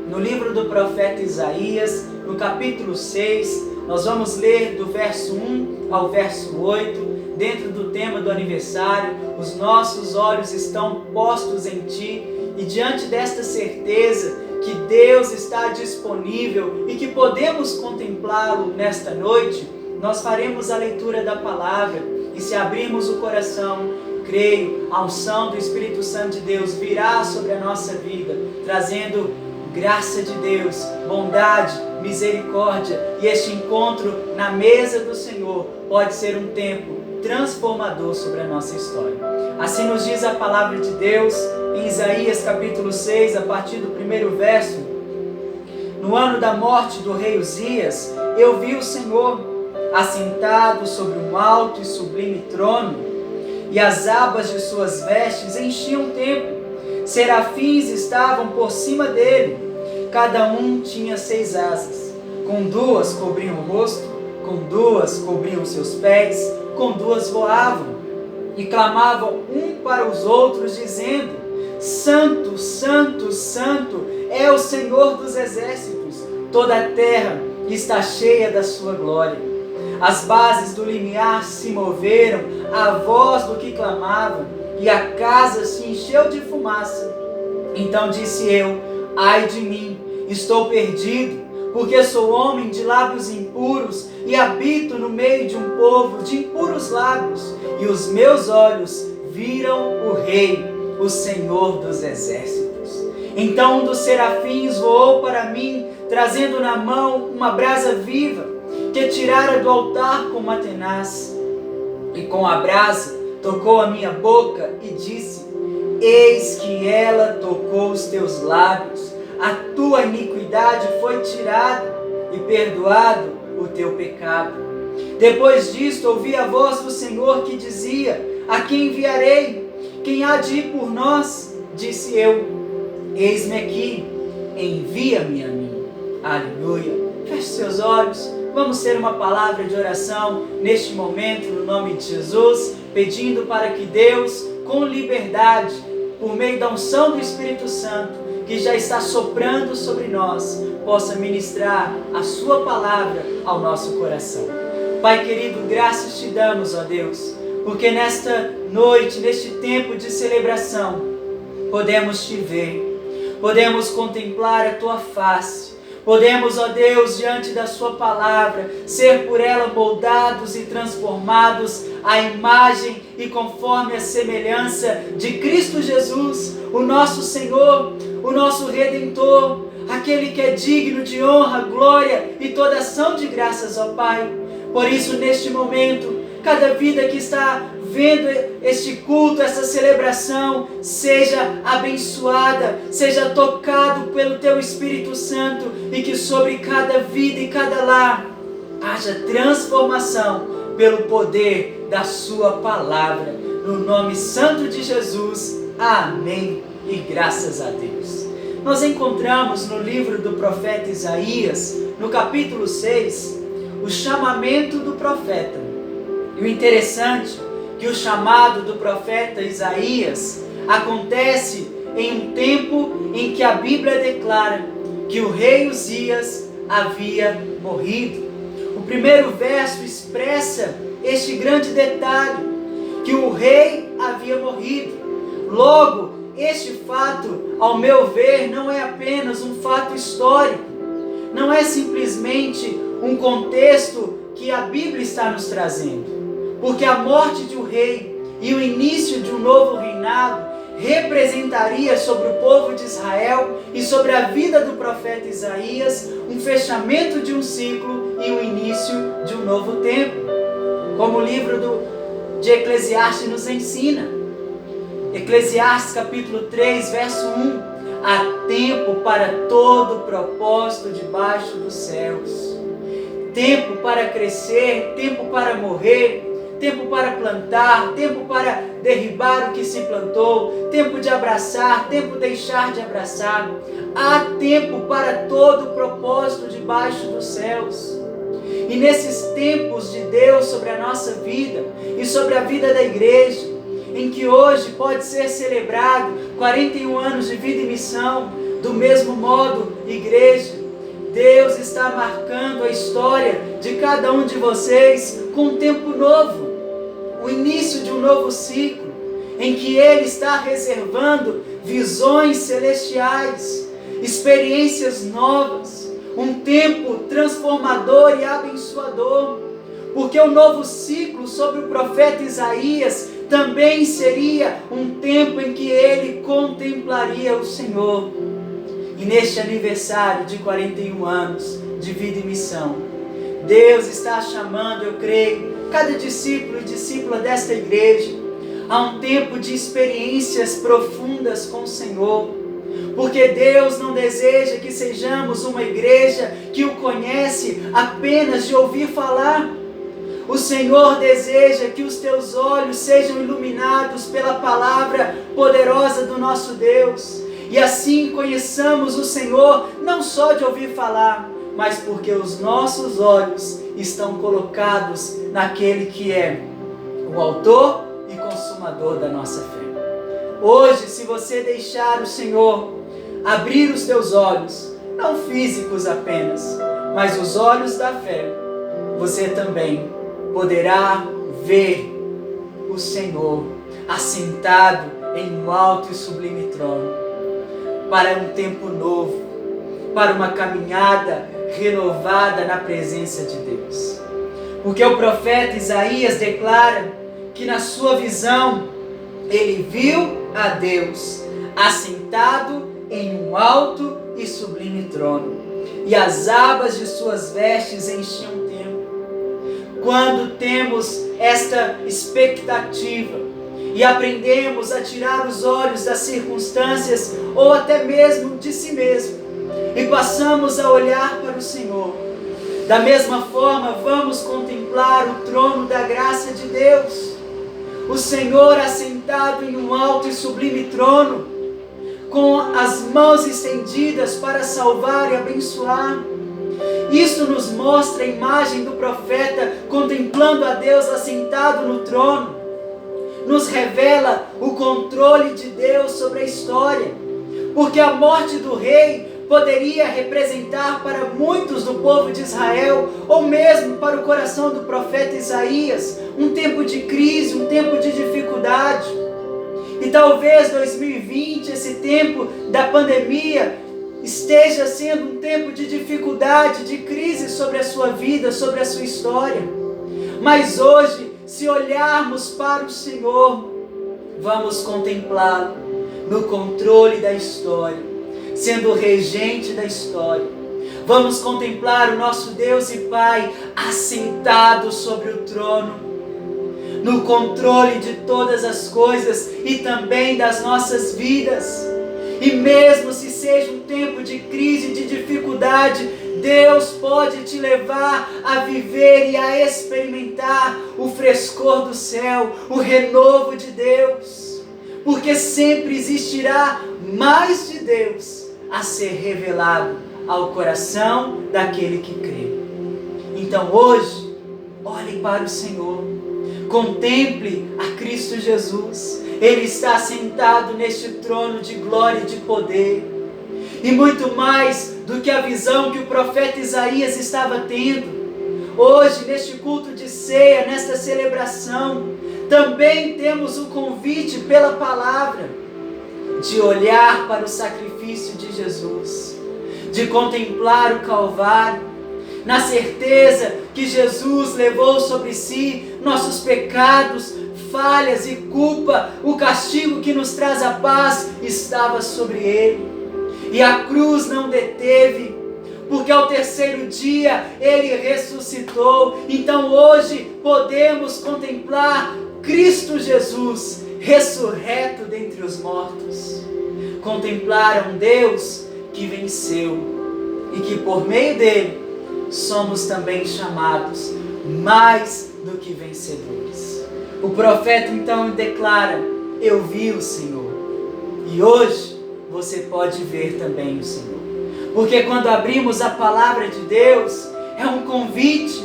no livro do profeta Isaías, no capítulo 6. Nós vamos ler do verso 1 ao verso 8, dentro do tema do aniversário. Os nossos olhos estão postos em Ti, e diante desta certeza que Deus está disponível e que podemos contemplá-lo nesta noite, nós faremos a leitura da palavra, e se abrirmos o coração, creio, a unção do Espírito Santo de Deus virá sobre a nossa vida, trazendo graça de Deus, bondade, misericórdia, e este encontro na mesa do Senhor pode ser um tempo transformador sobre a nossa história. Assim nos diz a palavra de Deus em Isaías capítulo 6, a partir do primeiro verso. No ano da morte do rei Uzias, eu vi o Senhor assentado sobre um alto e sublime trono, e as abas de suas vestes enchiam o templo. Serafins estavam por cima dele, cada um tinha 6 asas. Com 2 cobriam o rosto, com 2 cobriam seus pés, com 2 voavam, e clamavam um para os outros, dizendo: Santo, Santo, Santo é o Senhor dos exércitos, toda a terra está cheia da sua glória. As bases do limiar se moveram à voz do que clamavam, e a casa se encheu de fumaça. Então disse eu: ai de mim, estou perdido, porque sou homem de lábios impuros e habito no meio de um povo de impuros lábios, e os meus olhos viram o Rei, o Senhor dos exércitos. Então um dos serafins voou para mim, trazendo na mão uma brasa viva, que tirara do altar com uma tenaz, e com a brasa tocou a minha boca e disse: eis que ela tocou os teus lábios, a tua iniquidade foi tirada e perdoado o teu pecado. Depois disto ouvi a voz do Senhor que dizia: a quem enviarei? Quem há de ir por nós? Disse eu: eis-me aqui, envia-me a mim. Aleluia. Feche seus olhos, vamos ter uma palavra de oração neste momento, no nome de Jesus, pedindo para que Deus, com liberdade, por meio da unção do Espírito Santo, que já está soprando sobre nós, possa ministrar a sua palavra ao nosso coração. Pai querido, graças te damos, ó Deus, porque nesta noite, neste tempo de celebração, podemos te ver, podemos contemplar a tua face, podemos, ó Deus, diante da sua palavra, ser por ela moldados e transformados à imagem e conforme a semelhança de Cristo Jesus, o nosso Senhor, o nosso Redentor, aquele que é digno de honra, glória e toda ação de graças, ó Pai. Por isso, neste momento, cada vida que está vendo este culto, essa celebração, seja abençoada, seja tocado pelo Teu Espírito Santo, e que sobre cada vida e cada lar haja transformação pelo poder da Sua palavra. No nome santo de Jesus, amém e graças a Deus. Nós encontramos no livro do profeta Isaías, no capítulo 6, o chamamento do profeta. E o interessante é que o chamado do profeta Isaías acontece em um tempo em que a Bíblia declara que o rei Uzias havia morrido. O primeiro verso expressa este grande detalhe, que o rei havia morrido. Logo, este fato, ao meu ver, não é apenas um fato histórico, não é simplesmente um contexto que a Bíblia está nos trazendo, porque a morte de um rei e o início de um novo reinado representaria sobre o povo de Israel e sobre a vida do profeta Isaías um fechamento de um ciclo e o início de um novo tempo, como o livro de Eclesiastes nos ensina. Eclesiastes capítulo 3, verso 1: há tempo para todo propósito debaixo dos céus, tempo para crescer, tempo para morrer, tempo para plantar, tempo para derribar o que se plantou, tempo de abraçar, tempo de deixar de abraçar. Há tempo para todo propósito debaixo dos céus. E nesses tempos de Deus sobre a nossa vida e sobre a vida da igreja, em que hoje pode ser celebrado 41 anos de vida e missão, do mesmo modo, igreja, Deus está marcando a história de cada um de vocês com um tempo novo, o início de um novo ciclo, em que Ele está reservando visões celestiais, experiências novas, um tempo transformador e abençoador, porque o novo ciclo sobre o profeta Isaías também seria um tempo em que ele contemplaria o Senhor. E neste aniversário de 41 anos de vida e missão, Deus está chamando, eu creio, cada discípulo e discípula desta igreja a um tempo de experiências profundas com o Senhor, porque Deus não deseja que sejamos uma igreja que o conhece apenas de ouvir falar. O Senhor deseja que os teus olhos sejam iluminados pela palavra poderosa do nosso Deus, e assim conheçamos o Senhor não só de ouvir falar, mas porque os nossos olhos estão colocados naquele que é o autor e consumador da nossa fé. Hoje, se você deixar o Senhor abrir os teus olhos, não físicos apenas, mas os olhos da fé, você também poderá ver o Senhor assentado em um alto e sublime trono, para um tempo novo, para uma caminhada renovada na presença de Deus. Porque o profeta Isaías declara que na sua visão ele viu a Deus assentado em um alto e sublime trono, e as abas de suas vestes enchiam o templo. Quando temos esta expectativa e aprendemos a tirar os olhos das circunstâncias ou até mesmo de si mesmo e passamos a olhar para o Senhor, da mesma forma vamos contemplar o trono da graça de Deus, o Senhor assentado em um alto e sublime trono, com as mãos estendidas para salvar e abençoar. Isso nos mostra a imagem do profeta contemplando a Deus assentado no trono. Nos revela o controle de Deus sobre a história, porque a morte do rei poderia representar para muitos do povo de Israel, ou mesmo para o coração do profeta Isaías, um tempo de crise, um tempo de dificuldade. E talvez 2020, esse tempo da pandemia, esteja sendo um tempo de dificuldade, de crise sobre a sua vida, sobre a sua história. Mas hoje, se olharmos para o Senhor, vamos contemplá-lo no controle da história, sendo o regente da história. Vamos contemplar o nosso Deus e Pai assentado sobre o trono, no controle de todas as coisas e também das nossas vidas. E mesmo se seja um tempo de crise, de dificuldade, Deus pode te levar a viver e a experimentar o frescor do céu, o renovo de Deus, porque sempre existirá mais de Deus a ser revelado ao coração daquele que crê. Então hoje, olhe para o Senhor, contemple a Cristo Jesus. Ele está sentado neste trono de glória e de poder. E muito mais do que a visão que o profeta Isaías estava tendo, hoje neste culto de ceia, nesta celebração, também temos o convite pela palavra de olhar para o sacrifício de Jesus, de contemplar o Calvário, na certeza que Jesus levou sobre si nossos pecados, falhas e culpa. O castigo que nos traz a paz estava sobre ele, e a cruz não deteve, porque ao terceiro dia ele ressuscitou. Então hoje podemos contemplar Cristo Jesus ressurreto dentre os mortos, contemplar um Deus que venceu e que por meio dele somos também chamados mais do que vencedores. O profeta então declara: eu vi o Senhor. E hoje você pode ver também o Senhor, porque quando abrimos a palavra de Deus, é um convite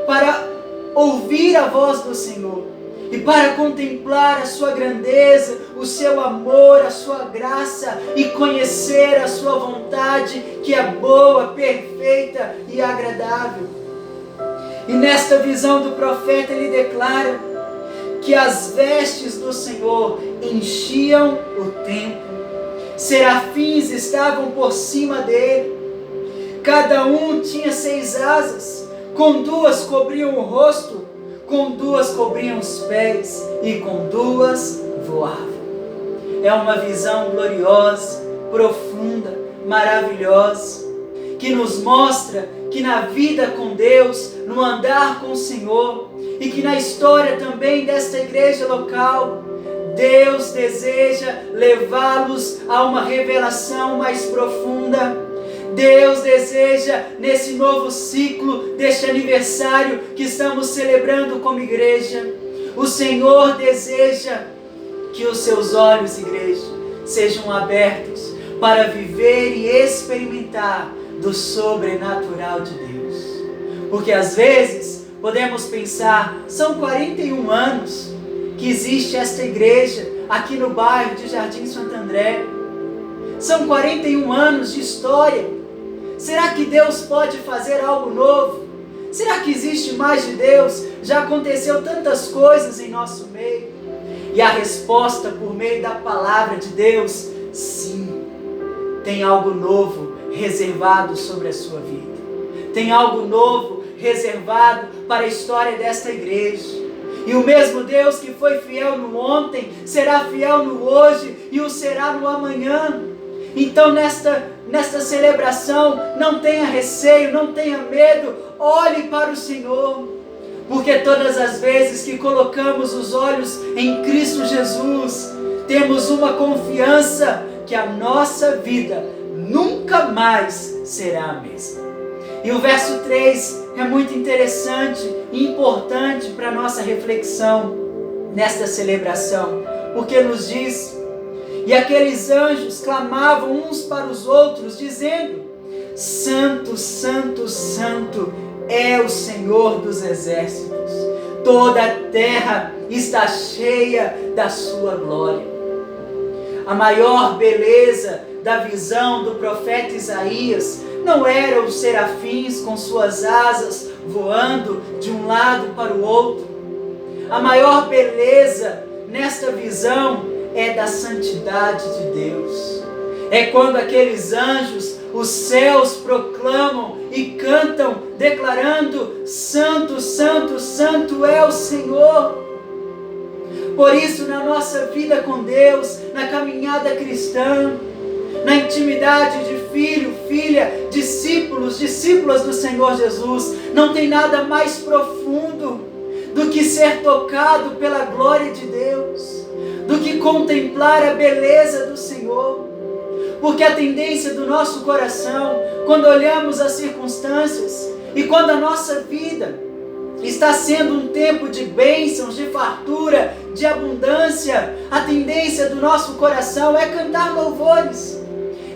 para ouvir a voz do Senhor e para contemplar a sua grandeza, o seu amor, a sua graça e conhecer a sua vontade, que é boa, perfeita e agradável. E nesta visão do profeta ele declara que as vestes do Senhor enchiam o templo, serafins estavam por cima dele, cada um tinha 6 asas, com 2 cobriam o rosto, com 2 cobriam os pés e com 2 voavam. É uma visão gloriosa, profunda, maravilhosa, que nos mostra que na vida com Deus, no andar com o Senhor, e que na história também desta igreja local, Deus deseja levá-los a uma revelação mais profunda. Deus deseja, nesse novo ciclo, deste aniversário que estamos celebrando como igreja, o Senhor deseja que os seus olhos, igreja, sejam abertos para viver e experimentar do sobrenatural de Deus. Porque às vezes podemos pensar, são 41 anos que existe esta igreja aqui no bairro de Jardim Santo André. São 41 anos de história. Será que Deus pode fazer algo novo? Será que existe mais de Deus? Já aconteceu tantas coisas em nosso meio. E a resposta por meio da palavra de Deus, sim, tem algo novo reservado sobre a sua vida. Tem algo novo reservado para a história desta igreja. E o mesmo Deus que foi fiel no ontem, será fiel no hoje e o será no amanhã. Então nesta celebração, não tenha receio, não tenha medo, olhe para o Senhor. Porque todas as vezes que colocamos os olhos em Cristo Jesus, temos uma confiança que a nossa vida nunca mais será a mesma. E o verso 3 é muito interessante e importante para a nossa reflexão nesta celebração, porque nos diz: e aqueles anjos clamavam uns para os outros, dizendo: Santo, santo, santo é o Senhor dos exércitos. Toda a terra está cheia da sua glória. A maior beleza da visão do profeta Isaías não eram os serafins com suas asas voando de um lado para o outro. A maior beleza nesta visão é da santidade de Deus. É quando aqueles anjos, os céus proclamam e cantam, declarando: Santo, Santo, Santo é o Senhor. Por isso, na nossa vida com Deus, na caminhada cristã, na intimidade de filho, filha, discípulos, discípulas do Senhor Jesus, não tem nada mais profundo do que ser tocado pela glória de Deus, do que contemplar a beleza do Senhor. Porque a tendência do nosso coração, quando olhamos as circunstâncias e quando a nossa vida está sendo um tempo de bênçãos, de fartura, de abundância, a tendência do nosso coração é cantar louvores,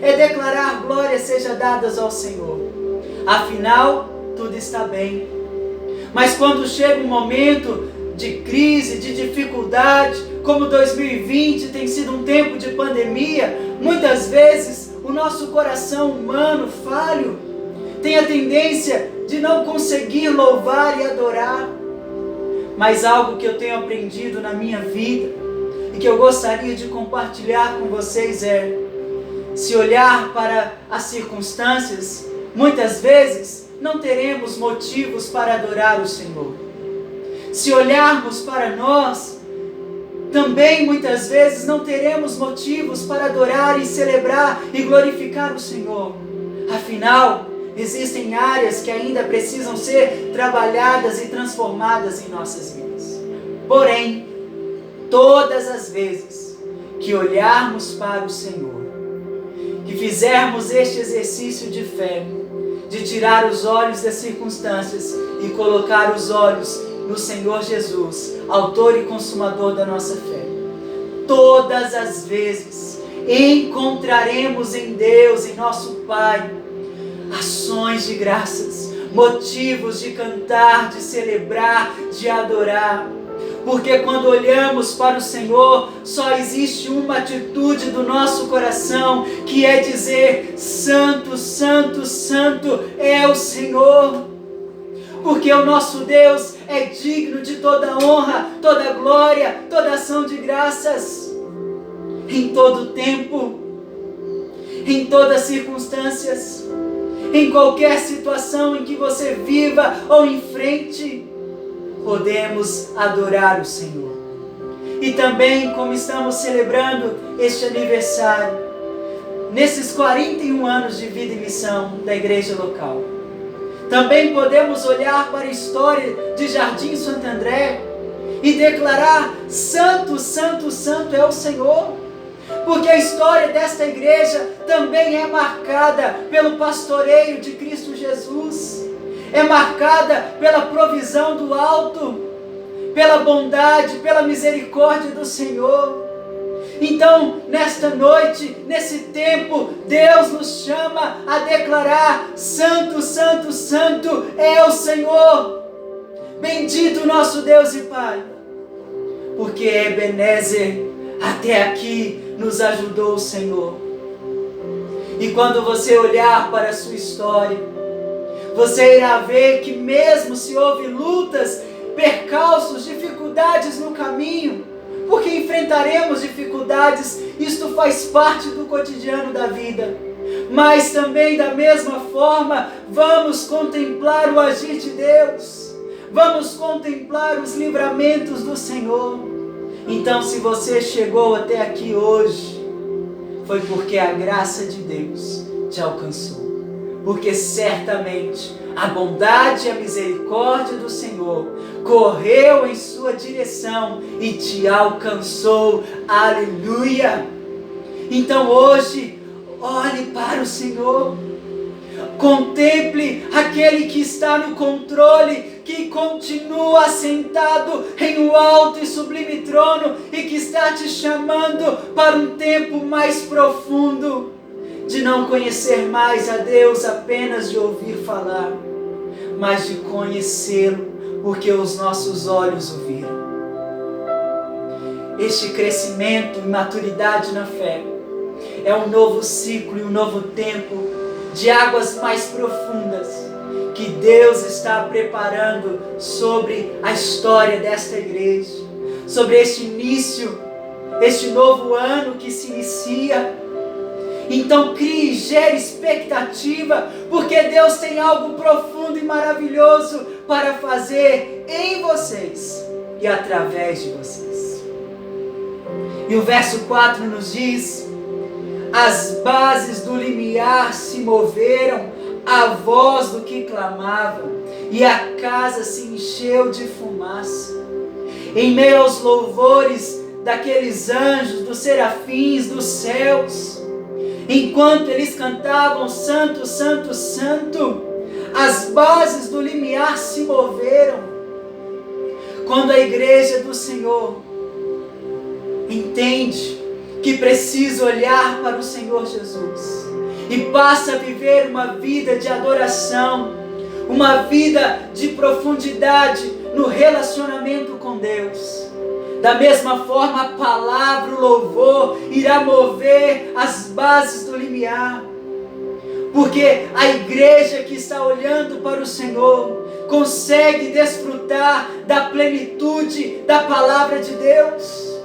é declarar glórias sejam dadas ao Senhor. Afinal, tudo está bem. Mas quando chega um momento de crise, de dificuldade, como 2020 tem sido um tempo de pandemia, muitas vezes o nosso coração humano falho tem a tendência de não conseguir louvar e adorar. Mas algo que eu tenho aprendido na minha vida e que eu gostaria de compartilhar com vocês é: se olhar para as circunstâncias, muitas vezes não teremos motivos para adorar o Senhor. Se olharmos para nós, também muitas vezes não teremos motivos para adorar e celebrar e glorificar o Senhor. Afinal, existem áreas que ainda precisam ser trabalhadas e transformadas em nossas vidas. Porém, todas as vezes que olharmos para o Senhor, que fizermos este exercício de fé, de tirar os olhos das circunstâncias e colocar os olhos no Senhor Jesus, autor e consumador da nossa fé, todas as vezes encontraremos em Deus, em nosso Pai, ações de graças, motivos de cantar, de celebrar, de adorar. Porque quando olhamos para o Senhor, só existe uma atitude do nosso coração, que é dizer: Santo, Santo, Santo é o Senhor. Porque o nosso Deus é digno de toda honra, toda glória, toda ação de graças, em todo tempo, em todas as circunstâncias, em qualquer situação em que você viva ou enfrente, podemos adorar o Senhor. E também, como estamos celebrando este aniversário, nesses 41 anos de vida e missão da igreja local, também podemos olhar para a história de Jardim Santo André e declarar: Santo, Santo, Santo é o Senhor. Porque a história desta igreja também é marcada pelo pastoreio de Cristo Jesus, é marcada pela provisão do alto, pela bondade, pela misericórdia do Senhor. Então, nesta noite, nesse tempo, Deus nos chama a declarar: Santo, Santo, Santo é o Senhor. Bendito o nosso Deus e Pai, porque Ebenezer, até aqui nos ajudou o Senhor. E quando você olhar para a sua história, você irá ver que mesmo se houve lutas, percalços, dificuldades no caminho, porque enfrentaremos dificuldades, isto faz parte do cotidiano da vida, mas também da mesma forma vamos contemplar o agir de Deus, vamos contemplar os livramentos do Senhor. Então, se você chegou até aqui hoje, foi porque a graça de Deus te alcançou. Porque certamente a bondade e a misericórdia do Senhor correu em sua direção e te alcançou. Aleluia! Então hoje, olhe para o Senhor. Contemple aquele que está no controle, que continua sentado em um alto e sublime trono e que está te chamando para um tempo mais profundo. de não conhecer mais a Deus apenas de ouvir falar, mas de conhecê-lo, porque os nossos olhos o viram. Este crescimento e maturidade na fé é um novo ciclo e um novo tempo de águas mais profundas que Deus está preparando sobre a história desta igreja, sobre este início, este novo ano que se inicia. Então crie e gere expectativa, porque Deus tem algo profundo e maravilhoso para fazer em vocês e através de vocês. E o verso 4 nos diz: as bases do limiar se moveram à voz do que clamavam, e a casa se encheu de fumaça. Em meio aos louvores daqueles anjos, dos serafins, dos céus, enquanto eles cantavam Santo, Santo, Santo, as bases do limiar se moveram. Quando a igreja do Senhor entende que precisa olhar para o Senhor Jesus e passa a viver uma vida de adoração, uma vida de profundidade no relacionamento com Deus, da mesma forma a palavra, o louvor irá mover as bases do limiar, porque a igreja que está olhando para o Senhor consegue desfrutar da plenitude da palavra de Deus.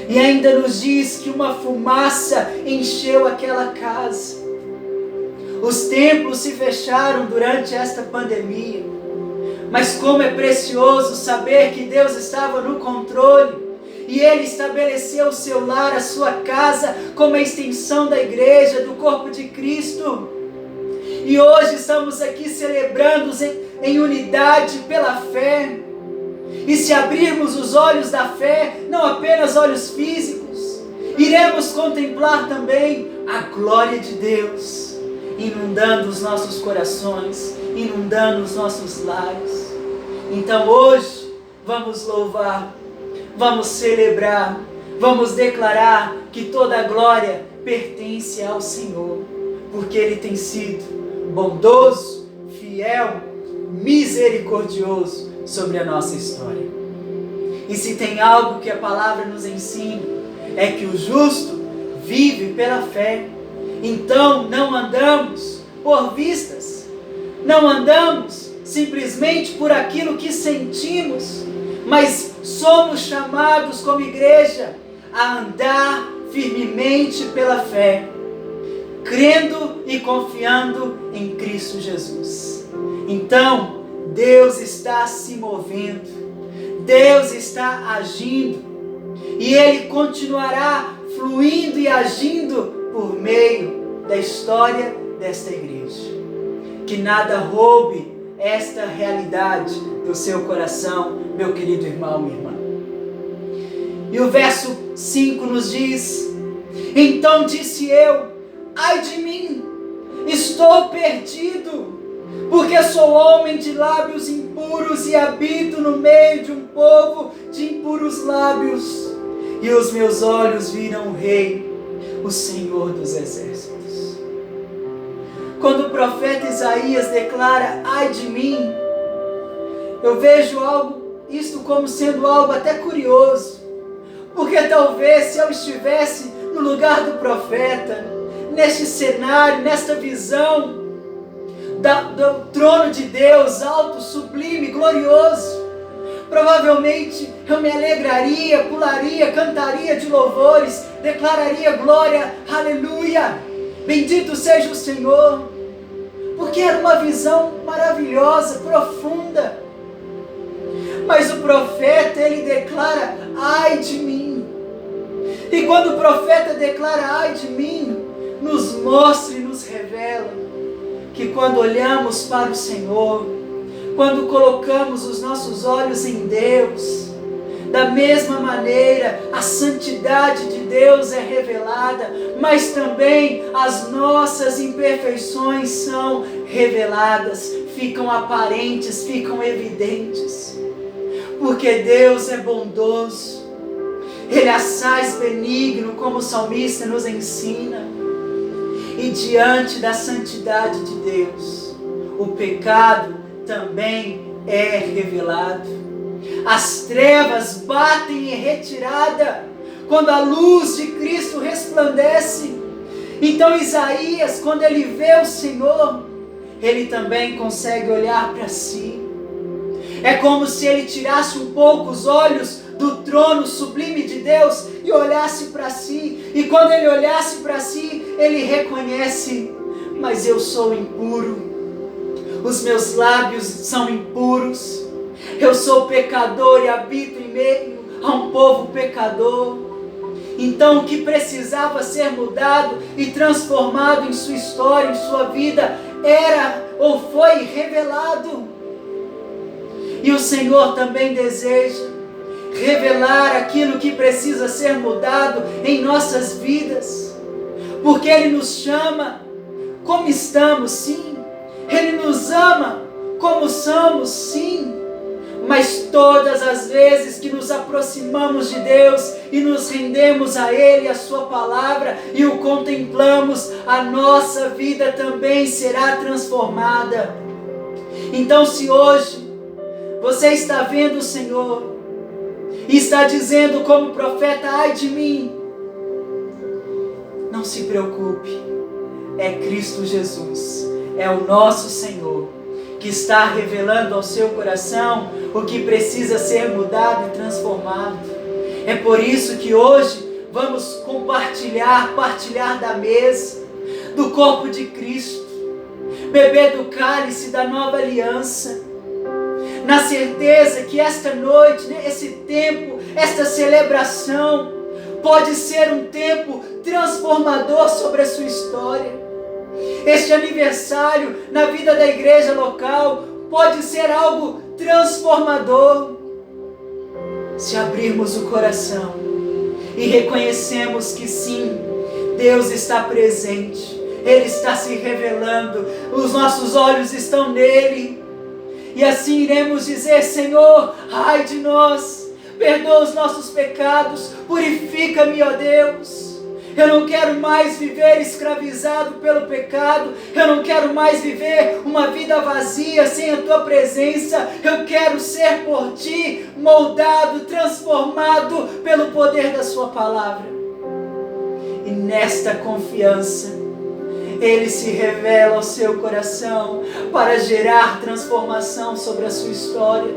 E ainda nos diz que uma fumaça encheu aquela casa. Os templos se fecharam durante esta pandemia, mas como é precioso saber que Deus estava no controle e Ele estabeleceu o seu lar, a sua casa, como a extensão da igreja, do corpo de Cristo. E hoje estamos aqui celebrando em unidade pela fé. E se abrirmos os olhos da fé, não apenas olhos físicos, iremos contemplar também a glória de Deus, inundando os nossos corações, inundando os nossos lares. Então hoje, vamos louvar, vamos celebrar, vamos declarar que toda a glória pertence ao Senhor, porque Ele tem sido bondoso, fiel, misericordioso sobre a nossa história. E se tem algo que a palavra nos ensina, é que o justo vive pela fé. Então não andamos por vistas, não andamos simplesmente por aquilo que sentimos, mas somos chamados como igreja a andar firmemente pela fé, crendo e confiando em Cristo Jesus. Então Deus está se movendo, Deus está agindo, e Ele continuará fluindo e agindo por meio da história desta igreja. Que nada roube esta realidade do seu coração, meu querido irmão e irmã. E o verso 5 nos diz: então disse eu, ai de mim, estou perdido, porque sou homem de lábios impuros e habito no meio de um povo de impuros lábios, e os meus olhos viram o Rei, o Senhor dos Exércitos. Quando o profeta Isaías declara, ai de mim, eu vejo isto como sendo algo até curioso, porque talvez se eu estivesse no lugar do profeta, neste cenário, nesta visão do trono de Deus, alto, sublime, glorioso, provavelmente eu me alegraria, pularia, cantaria de louvores, declararia glória, aleluia, bendito seja o Senhor, porque era uma visão maravilhosa, profunda. Mas o profeta, ele declara, ai de mim. E quando o profeta declara, ai de mim, nos mostra e nos revela que quando olhamos para o Senhor, quando colocamos os nossos olhos em Deus, da mesma maneira a santidade de Deus é revelada, mas também as nossas imperfeições são reveladas, ficam aparentes, ficam evidentes, porque Deus é bondoso, Ele é assaz benigno, como o salmista nos ensina. E diante da santidade de Deus, o pecado também é revelado. As trevas batem em retirada quando a luz de Cristo resplandece. Então Isaías, quando ele vê o Senhor, ele também consegue olhar para si. É como se ele tirasse um pouco os olhos do trono sublime de Deus e olhasse para si. E quando ele olhasse para si, ele reconhece: mas eu sou impuro, os meus lábios são impuros, eu sou pecador e habito em meio a um povo pecador. Então o que precisava ser mudado e transformado em sua história, em sua vida, era ou foi revelado. E o Senhor também deseja revelar aquilo que precisa ser mudado em nossas vidas, porque Ele nos chama como estamos, sim. Ele nos ama como somos, sim. Mas todas as vezes que nos aproximamos de Deus e nos rendemos a Ele, a Sua palavra, e o contemplamos, a nossa vida também será transformada. Então, se hoje você está vendo o Senhor e está dizendo como profeta: ai de mim, não se preocupe, é Cristo Jesus, é o nosso Senhor, que está revelando ao seu coração o que precisa ser mudado e transformado. É por isso que hoje vamos partilhar da mesa, do corpo de Cristo, beber do cálice da nova aliança, na certeza que esta noite, esse tempo, esta celebração, pode ser um tempo transformador sobre a sua história. Este aniversário na vida da igreja local pode ser algo transformador, se abrirmos o coração e reconhecemos que sim, Deus está presente, Ele está se revelando, os nossos olhos estão nele, e assim iremos dizer: Senhor, ai de nós, perdoa os nossos pecados, purifica-me, ó Deus. Eu não quero mais viver escravizado pelo pecado. Eu não quero mais viver uma vida vazia sem a Tua presença. Eu quero ser por Ti moldado, transformado pelo poder da Sua palavra. E nesta confiança, Ele se revela ao seu coração para gerar transformação sobre a sua história.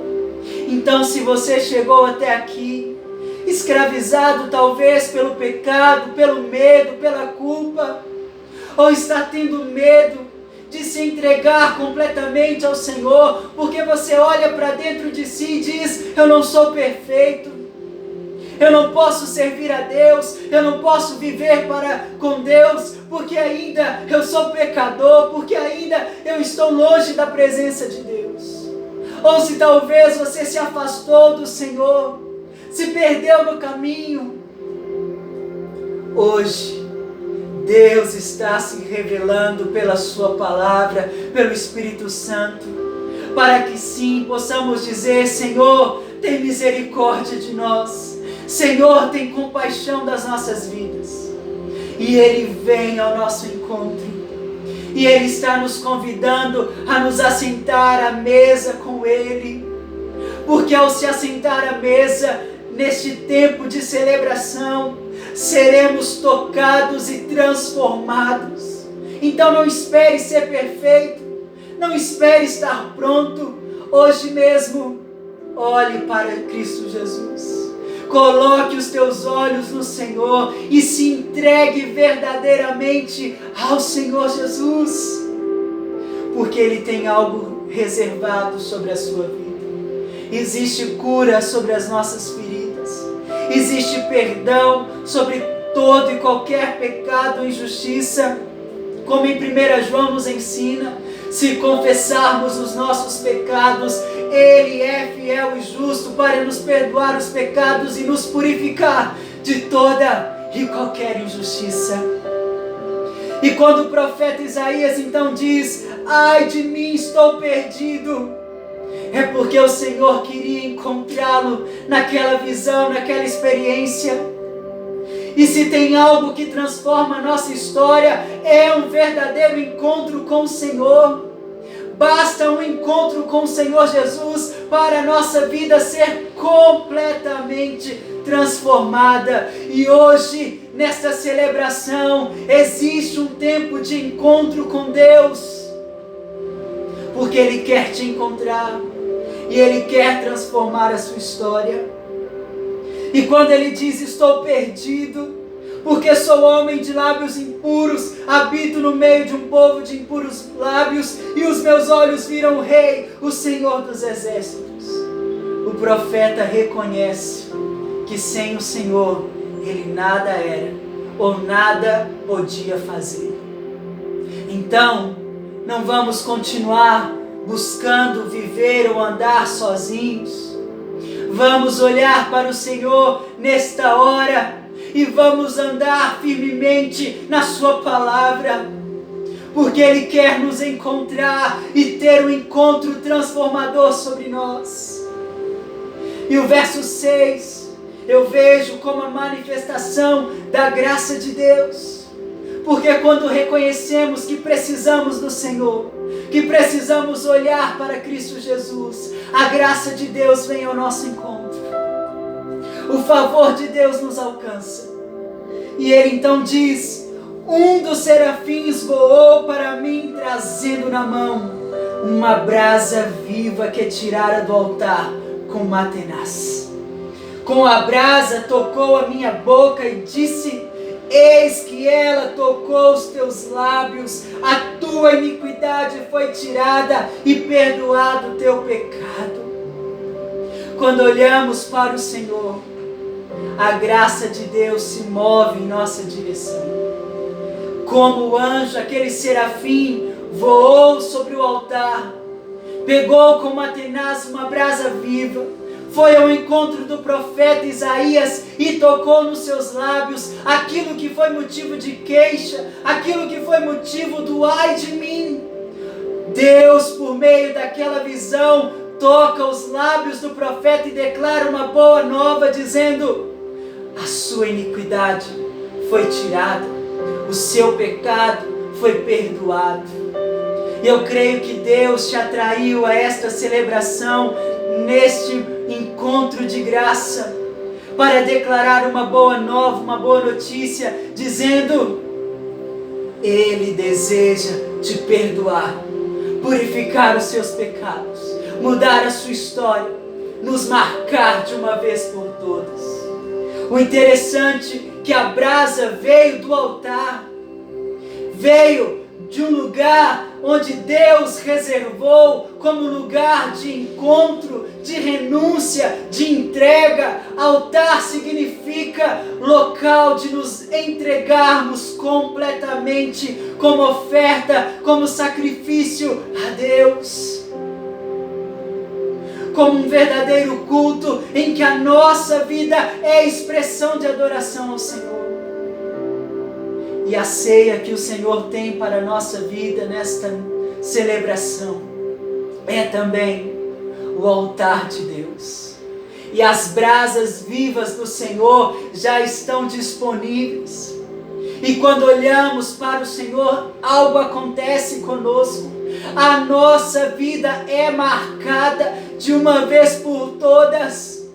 Então, se você chegou até aqui, escravizado talvez pelo pecado, pelo medo, pela culpa, ou está tendo medo de se entregar completamente ao Senhor, porque você olha para dentro de si e diz: eu não sou perfeito, eu não posso servir a Deus, eu não posso viver com Deus, porque ainda eu sou pecador, porque ainda eu estou longe da presença de Deus. Ou se talvez você se afastou do Senhor, se perdeu no caminho, hoje Deus está se revelando pela Sua palavra, pelo Espírito Santo, para que sim possamos dizer: Senhor, tem misericórdia de nós, Senhor, tem compaixão das nossas vidas. E Ele vem ao nosso encontro, e Ele está nos convidando a nos assentar à mesa com Ele, porque ao se assentar à mesa, neste tempo de celebração, seremos tocados e transformados. Então não espere ser perfeito, não espere estar pronto. Hoje mesmo, olhe para Cristo Jesus. Coloque os teus olhos no Senhor e se entregue verdadeiramente ao Senhor Jesus, porque Ele tem algo reservado sobre a sua vida. Existe cura sobre as nossas feridas, existe perdão sobre todo e qualquer pecado e injustiça, como em 1 João nos ensina: se confessarmos os nossos pecados, Ele é fiel e justo para nos perdoar os pecados e nos purificar de toda e qualquer injustiça. E quando o profeta Isaías então diz: ai de mim, estou perdido, é porque o Senhor queria encontrá-lo naquela visão, naquela experiência. E se tem algo que transforma a nossa história, é um verdadeiro encontro com o Senhor. Basta um encontro com o Senhor Jesus para a nossa vida ser completamente transformada. E hoje, nesta celebração, existe um tempo de encontro com Deus, porque Ele quer te encontrar e Ele quer transformar a sua história. E quando Ele diz: estou perdido, porque sou homem de lábios impuros, habito no meio de um povo de impuros lábios, e os meus olhos viram o Rei, o Senhor dos exércitos. O profeta reconhece que sem o Senhor ele nada era, ou nada podia fazer. Então, não vamos continuar buscando viver ou andar sozinhos. Vamos olhar para o Senhor nesta hora e vamos andar firmemente na sua palavra, porque Ele quer nos encontrar e ter um encontro transformador sobre nós. E o verso 6, eu vejo como a manifestação da graça de Deus, porque quando reconhecemos que precisamos do Senhor, que precisamos olhar para Cristo Jesus, a graça de Deus vem ao nosso encontro. O favor de Deus nos alcança. E Ele então diz: um dos serafins voou para mim, trazendo na mão uma brasa viva que tirara do altar com uma tenaz. Com a brasa tocou a minha boca e disse: eis que ela tocou os teus lábios, a tua iniquidade foi tirada e perdoado o teu pecado. Quando olhamos para o Senhor, a graça de Deus se move em nossa direção. Como o anjo, aquele serafim, voou sobre o altar, pegou com uma tenaz uma brasa viva, foi ao encontro do profeta Isaías e tocou nos seus lábios aquilo que foi motivo de queixa, aquilo que foi motivo do ai de mim. Deus, por meio daquela visão, toca os lábios do profeta e declara uma boa nova, dizendo: a sua iniquidade foi tirada, o seu pecado foi perdoado. E eu creio que Deus te atraiu a esta celebração, neste encontro de graça, para declarar uma boa nova, uma boa notícia, dizendo: Ele deseja te perdoar, purificar os seus pecados, mudar a sua história, nos marcar de uma vez por todas. O interessante é que a brasa veio do altar, veio de um lugar onde Deus reservou como lugar de encontro, de renúncia, de entrega. Altar significa local de nos entregarmos completamente como oferta, como sacrifício a Deus. Como um verdadeiro culto em que a nossa vida é expressão de adoração ao Senhor. E a ceia que o Senhor tem para a nossa vida nesta celebração é também o altar de Deus. E as brasas vivas do Senhor já estão disponíveis. E quando olhamos para o Senhor, algo acontece conosco. A nossa vida é marcada de uma vez por todas.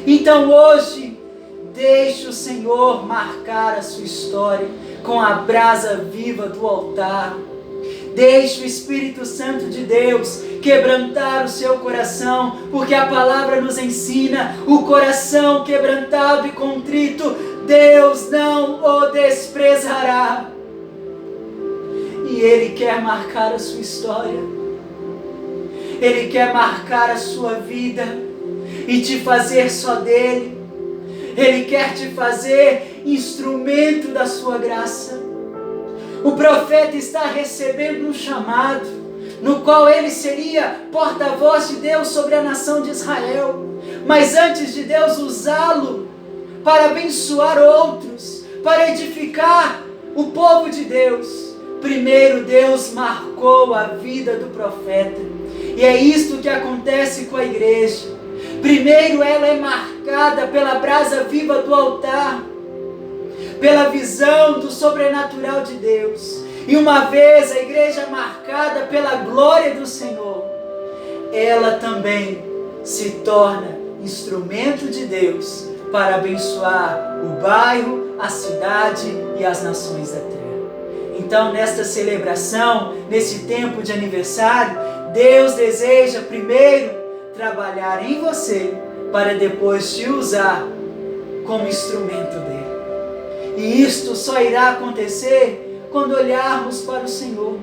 Então hoje, deixe o Senhor marcar a sua história com a brasa viva do altar. Deixe o Espírito Santo de Deus quebrantar o seu coração, porque a palavra nos ensina: o coração quebrantado e contrito, Deus não o desprezará. E Ele quer marcar a sua história. Ele quer marcar a sua vida e te fazer só dele. Ele quer te fazer instrumento da sua graça. O profeta está recebendo um chamado, no qual ele seria porta-voz de Deus sobre a nação de Israel. Mas antes de Deus usá-lo para abençoar outros, para edificar o povo de Deus, primeiro Deus marcou a vida do profeta. E é isto que acontece com a igreja. Primeiro ela é marcada pela brasa viva do altar. pela visão do sobrenatural de Deus. E uma vez a igreja marcada pela glória do Senhor, ela também se torna instrumento de Deus para abençoar o bairro, a cidade e as nações da terra. Então, nesta celebração, nesse tempo de aniversário, Deus deseja primeiro trabalhar em você para depois te usar como instrumento dele. E isto só irá acontecer quando olharmos para o Senhor.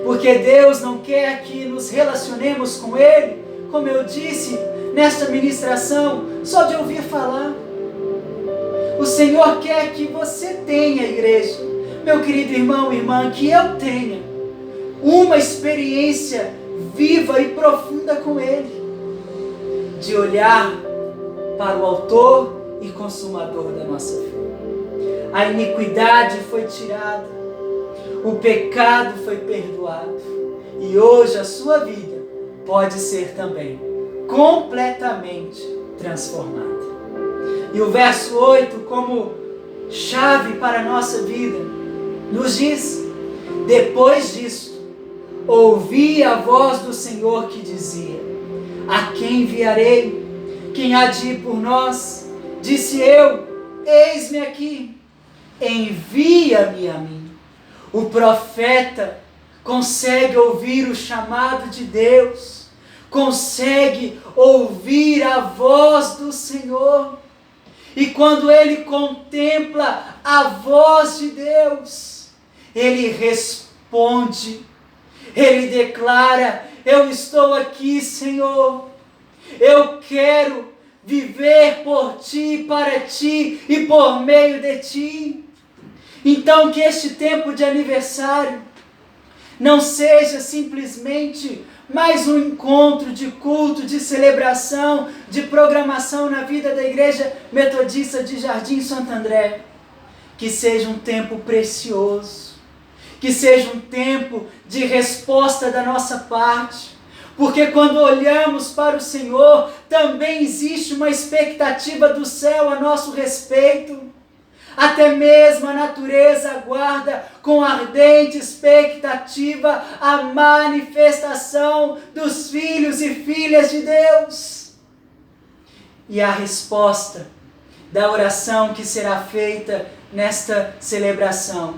Porque Deus não quer que nos relacionemos com Ele, como eu disse nesta ministração, só de ouvir falar. O Senhor quer que você tenha, igreja, meu querido irmão e irmã, que eu tenha uma experiência viva e profunda com Ele, de olhar para o autor e consumador da nossa fé. A iniquidade foi tirada, o pecado foi perdoado, e hoje a sua vida pode ser também completamente transformada. E o verso 8, como chave para a nossa vida, nos diz: depois disso, ouvi a voz do Senhor que dizia: a quem enviarei? Quem há de ir por nós? Disse eu: eis-me aqui, envia-me a mim. O profeta consegue ouvir o chamado de Deus, consegue ouvir a voz do Senhor. E quando ele contempla a voz de Deus, ele responde, ele declara: eu estou aqui, Senhor, eu quero viver por ti, para ti e por meio de ti. Então, que este tempo de aniversário não seja simplesmente mais um encontro de culto, de celebração, de programação na vida da Igreja Metodista de Jardim Santo André. Que seja um tempo precioso, que seja um tempo de resposta da nossa parte, porque quando olhamos para o Senhor, também existe uma expectativa do céu a nosso respeito. Até mesmo a natureza aguarda com ardente expectativa a manifestação dos filhos e filhas de Deus. E a resposta da oração que será feita nesta celebração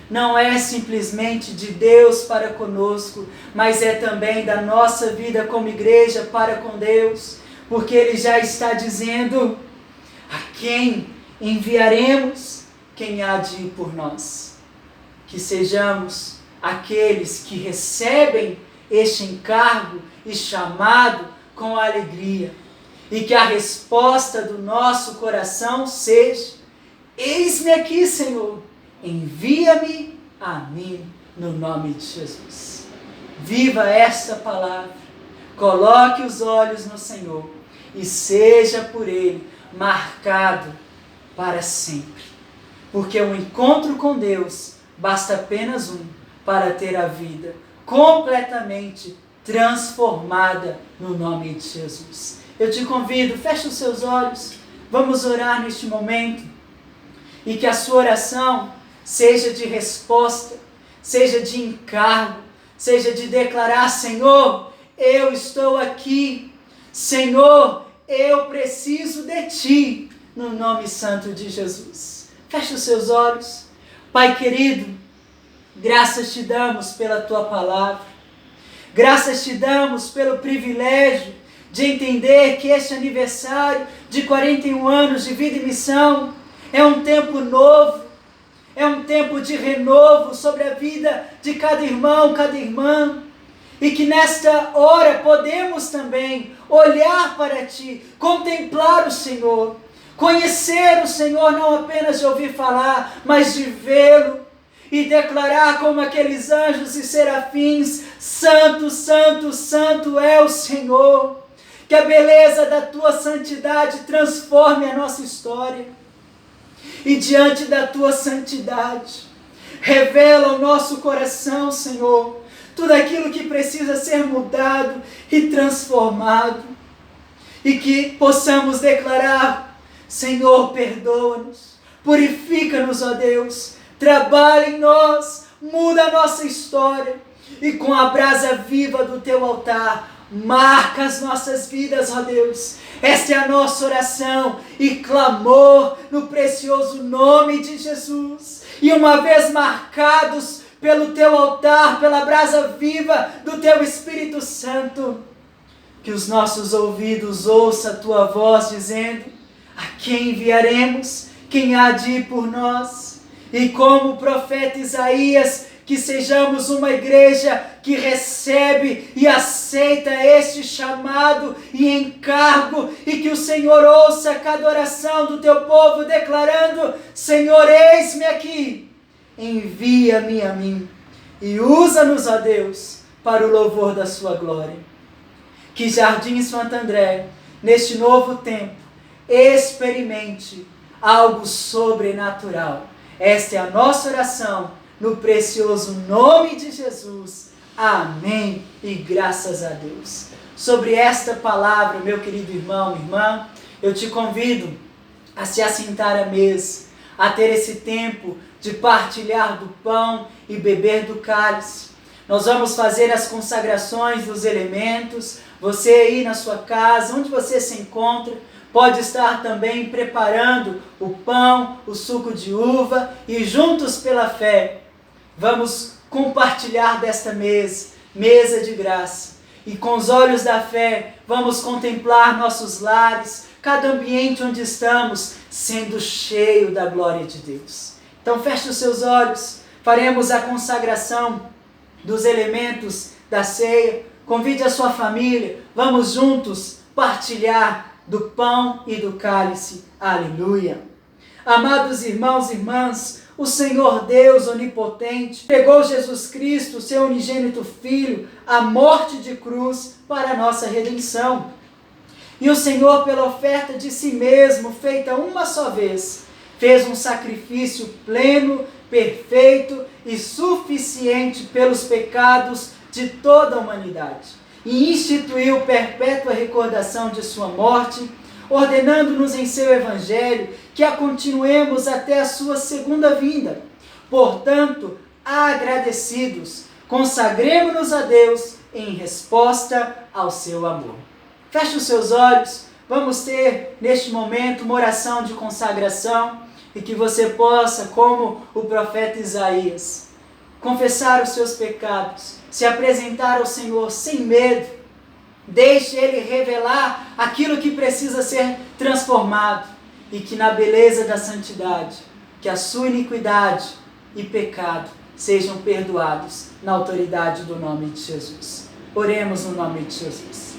não é simplesmente de Deus para conosco, mas é também da nossa vida como igreja para com Deus, porque Ele já está dizendo: a quem enviaremos? Quem há de ir por nós? Que sejamos aqueles que recebem este encargo e chamado com alegria, e que a resposta do nosso coração seja: eis-me aqui, Senhor, envia-me a mim, no nome de Jesus. Viva esta palavra, coloque os olhos no Senhor e seja por Ele marcado para sempre. Porque um encontro com Deus basta apenas um para ter a vida completamente transformada no nome de Jesus. Eu te convido, feche os seus olhos, vamos orar neste momento, e que a sua oração seja de resposta, seja de encargo, seja de declarar: Senhor, eu estou aqui, Senhor, eu preciso de Ti, no nome santo de Jesus. Feche os seus olhos. Pai querido, graças te damos pela Tua palavra, graças te damos pelo privilégio de entender que este aniversário de 41 anos de vida e missão é um tempo novo, é um tempo de renovo sobre a vida de cada irmão, cada irmã, e que nesta hora podemos também olhar para Ti, contemplar o Senhor, conhecer o Senhor não apenas de ouvir falar, mas de vê-lo e declarar como aqueles anjos e serafins: Santo, Santo, Santo é o Senhor. Que a beleza da Tua santidade transforme a nossa história. E diante da Tua santidade, revela ao nosso coração, Senhor, tudo aquilo que precisa ser mudado e transformado. E que possamos declarar: Senhor, perdoa-nos, Purifica-nos, ó Deus. Trabalha em nós, muda a nossa história. E com a brasa viva do teu altar, marca as nossas vidas, ó Deus. Esta é a nossa oração e clamor no precioso nome de Jesus. E uma vez marcados pelo teu altar, pela brasa viva do teu Espírito Santo, que os nossos ouvidos ouçam a tua voz dizendo: a quem enviaremos? Quem há de ir por nós? E como o profeta Isaías, que sejamos uma igreja que recebe e aceita este chamado e encargo, e que o Senhor ouça cada oração do teu povo declarando: Senhor, eis-me aqui, envia-me a mim, e usa-nos, ó Deus, para o louvor da sua glória. Que Jardim Santo André, neste novo tempo, experimente algo sobrenatural. Esta é a nossa oração, no precioso nome de Jesus. Amém e graças a Deus. Sobre esta palavra, meu querido irmão, irmã, eu te convido a se assentar à mesa, a ter esse tempo de partilhar do pão e beber do cálice. Nós vamos fazer as consagrações dos elementos. Você aí na sua casa, onde você se encontra, pode estar também preparando o pão, o suco de uva, e juntos pela fé vamos compartilhar desta mesa de graça. E com os olhos da fé vamos contemplar nossos lares, cada ambiente onde estamos, sendo cheio da glória de Deus. Então feche os seus olhos, faremos a consagração dos elementos da ceia. Convide a sua família, vamos juntos partilhar do pão e do cálice. Aleluia! Amados irmãos e irmãs, o Senhor Deus onipotente entregou Jesus Cristo, seu unigênito Filho, à morte de cruz para a nossa redenção. E o Senhor, pela oferta de si mesmo, feita uma só vez, fez um sacrifício pleno, perfeito e suficiente pelos pecados de toda a humanidade, e instituiu perpétua recordação de sua morte, ordenando-nos em seu Evangelho que a continuemos até a sua segunda vinda. Portanto, agradecidos, consagremos-nos a Deus em resposta ao seu amor. Feche os seus olhos, vamos ter neste momento uma oração de consagração, e que você possa, como o profeta Isaías, confessar os seus pecados, se apresentar ao Senhor sem medo. Deixe Ele revelar aquilo que precisa ser transformado, e que na beleza da santidade, que a sua iniquidade e pecado sejam perdoados na autoridade do nome de Jesus. Oremos no nome de Jesus.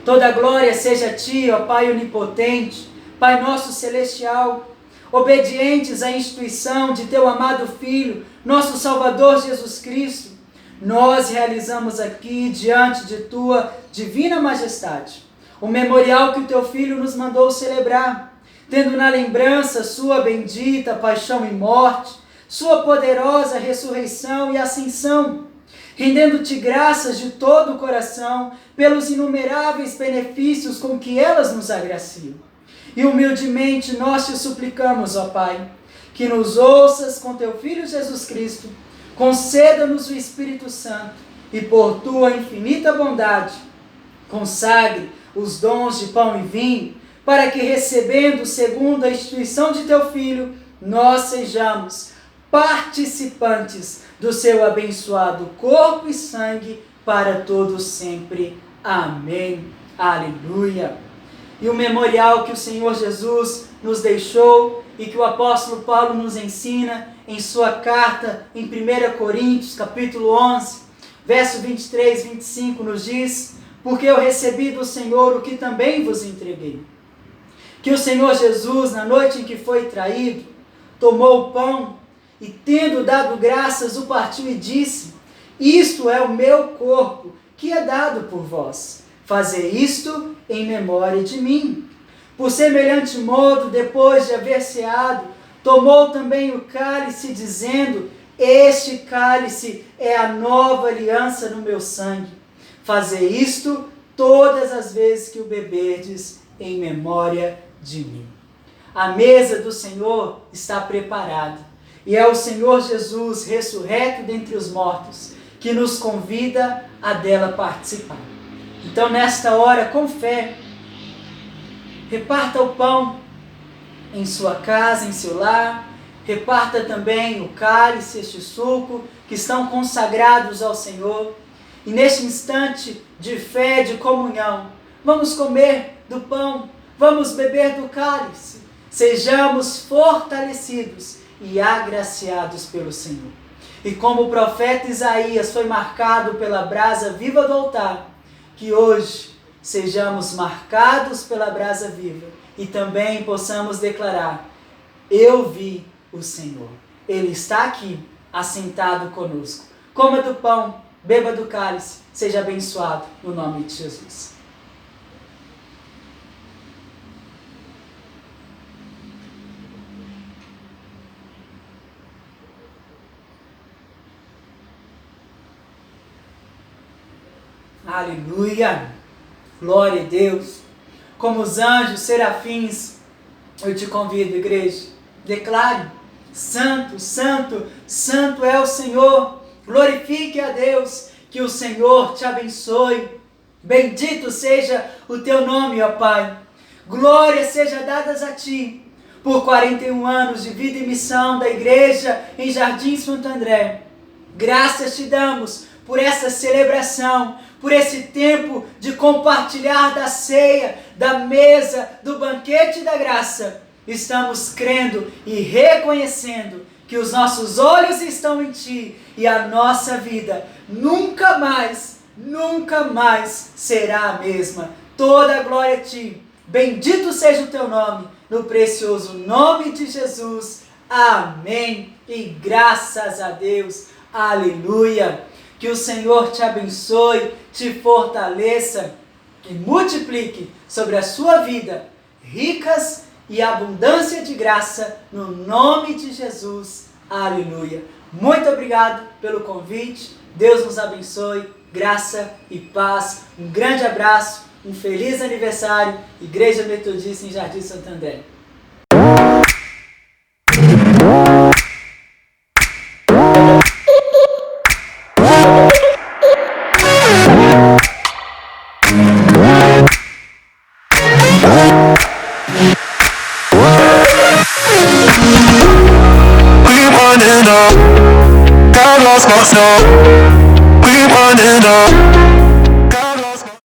Toda glória seja a Ti, ó Pai onipotente, Pai nosso celestial, obedientes à instituição de Teu amado Filho, nosso Salvador Jesus Cristo. Nós realizamos aqui, diante de Tua divina majestade, o memorial que o Teu Filho nos mandou celebrar, tendo na lembrança Sua bendita paixão e morte, Sua poderosa ressurreição e ascensão, rendendo-Te graças de todo o coração pelos inumeráveis benefícios com que elas nos agraciam. E humildemente nós Te suplicamos, ó Pai, que nos ouças com Teu Filho Jesus Cristo, conceda-nos o Espírito Santo e por Tua infinita bondade consagre os dons de pão e vinho, para que, recebendo segundo a instituição de Teu Filho, nós sejamos participantes do Seu abençoado corpo e sangue para todos sempre. Amém. Aleluia. E o memorial que o Senhor Jesus nos deixou e que o apóstolo Paulo nos ensina em sua carta em 1 Coríntios, capítulo 11, verso 23 e 25, nos diz: porque eu recebi do Senhor o que também vos entreguei. Que o Senhor Jesus, na noite em que foi traído, tomou o pão e, tendo dado graças, o partiu e disse: isto é o meu corpo, que é dado por vós. Fazei isto em memória de mim. Por semelhante modo, depois de haver ceado, tomou também o cálice, dizendo: este cálice é a nova aliança no meu sangue. Fazei isto todas as vezes que o beberdes em memória de mim. a mesa do Senhor está preparada. E é o Senhor Jesus, ressurreto dentre os mortos, que nos convida a dela participar. Então, nesta hora, com fé, reparta o pão em sua casa, em seu lar, reparta também o cálice, este suco, que estão consagrados ao Senhor. E neste instante de fé, de comunhão, vamos comer do pão, vamos beber do cálice, sejamos fortalecidos e agraciados pelo Senhor. E como o profeta Isaías foi marcado pela brasa viva do altar, que hoje sejamos marcados pela brasa viva e também possamos declarar: eu vi o Senhor, Ele está aqui, assentado conosco. Coma do pão, beba do cálice, seja abençoado no nome de Jesus. Aleluia! Glória a Deus! Como os anjos, serafins, eu te convido, igreja, declare: Santo, Santo, Santo é o Senhor. Glorifique a Deus, que o Senhor te abençoe. Bendito seja o teu nome, ó Pai. Glória seja dadas a ti, por 41 anos de vida e missão da igreja em Jardim Santo André. Graças te damos por essa celebração, por esse tempo de compartilhar da ceia, da mesa, do banquete da graça. Estamos crendo e reconhecendo que os nossos olhos estão em Ti e a nossa vida nunca mais será a mesma. Toda a glória a Ti. Bendito seja o Teu nome, no precioso nome de Jesus. Amém. E graças a Deus. Aleluia. Que o Senhor te abençoe, te fortaleça e multiplique sobre a sua vida ricas e abundância de graça, no nome de Jesus. Aleluia. Muito obrigado pelo convite. Deus nos abençoe. Graça e paz. Um grande abraço. Um feliz aniversário. Igreja Metodista em Jardim Santo André.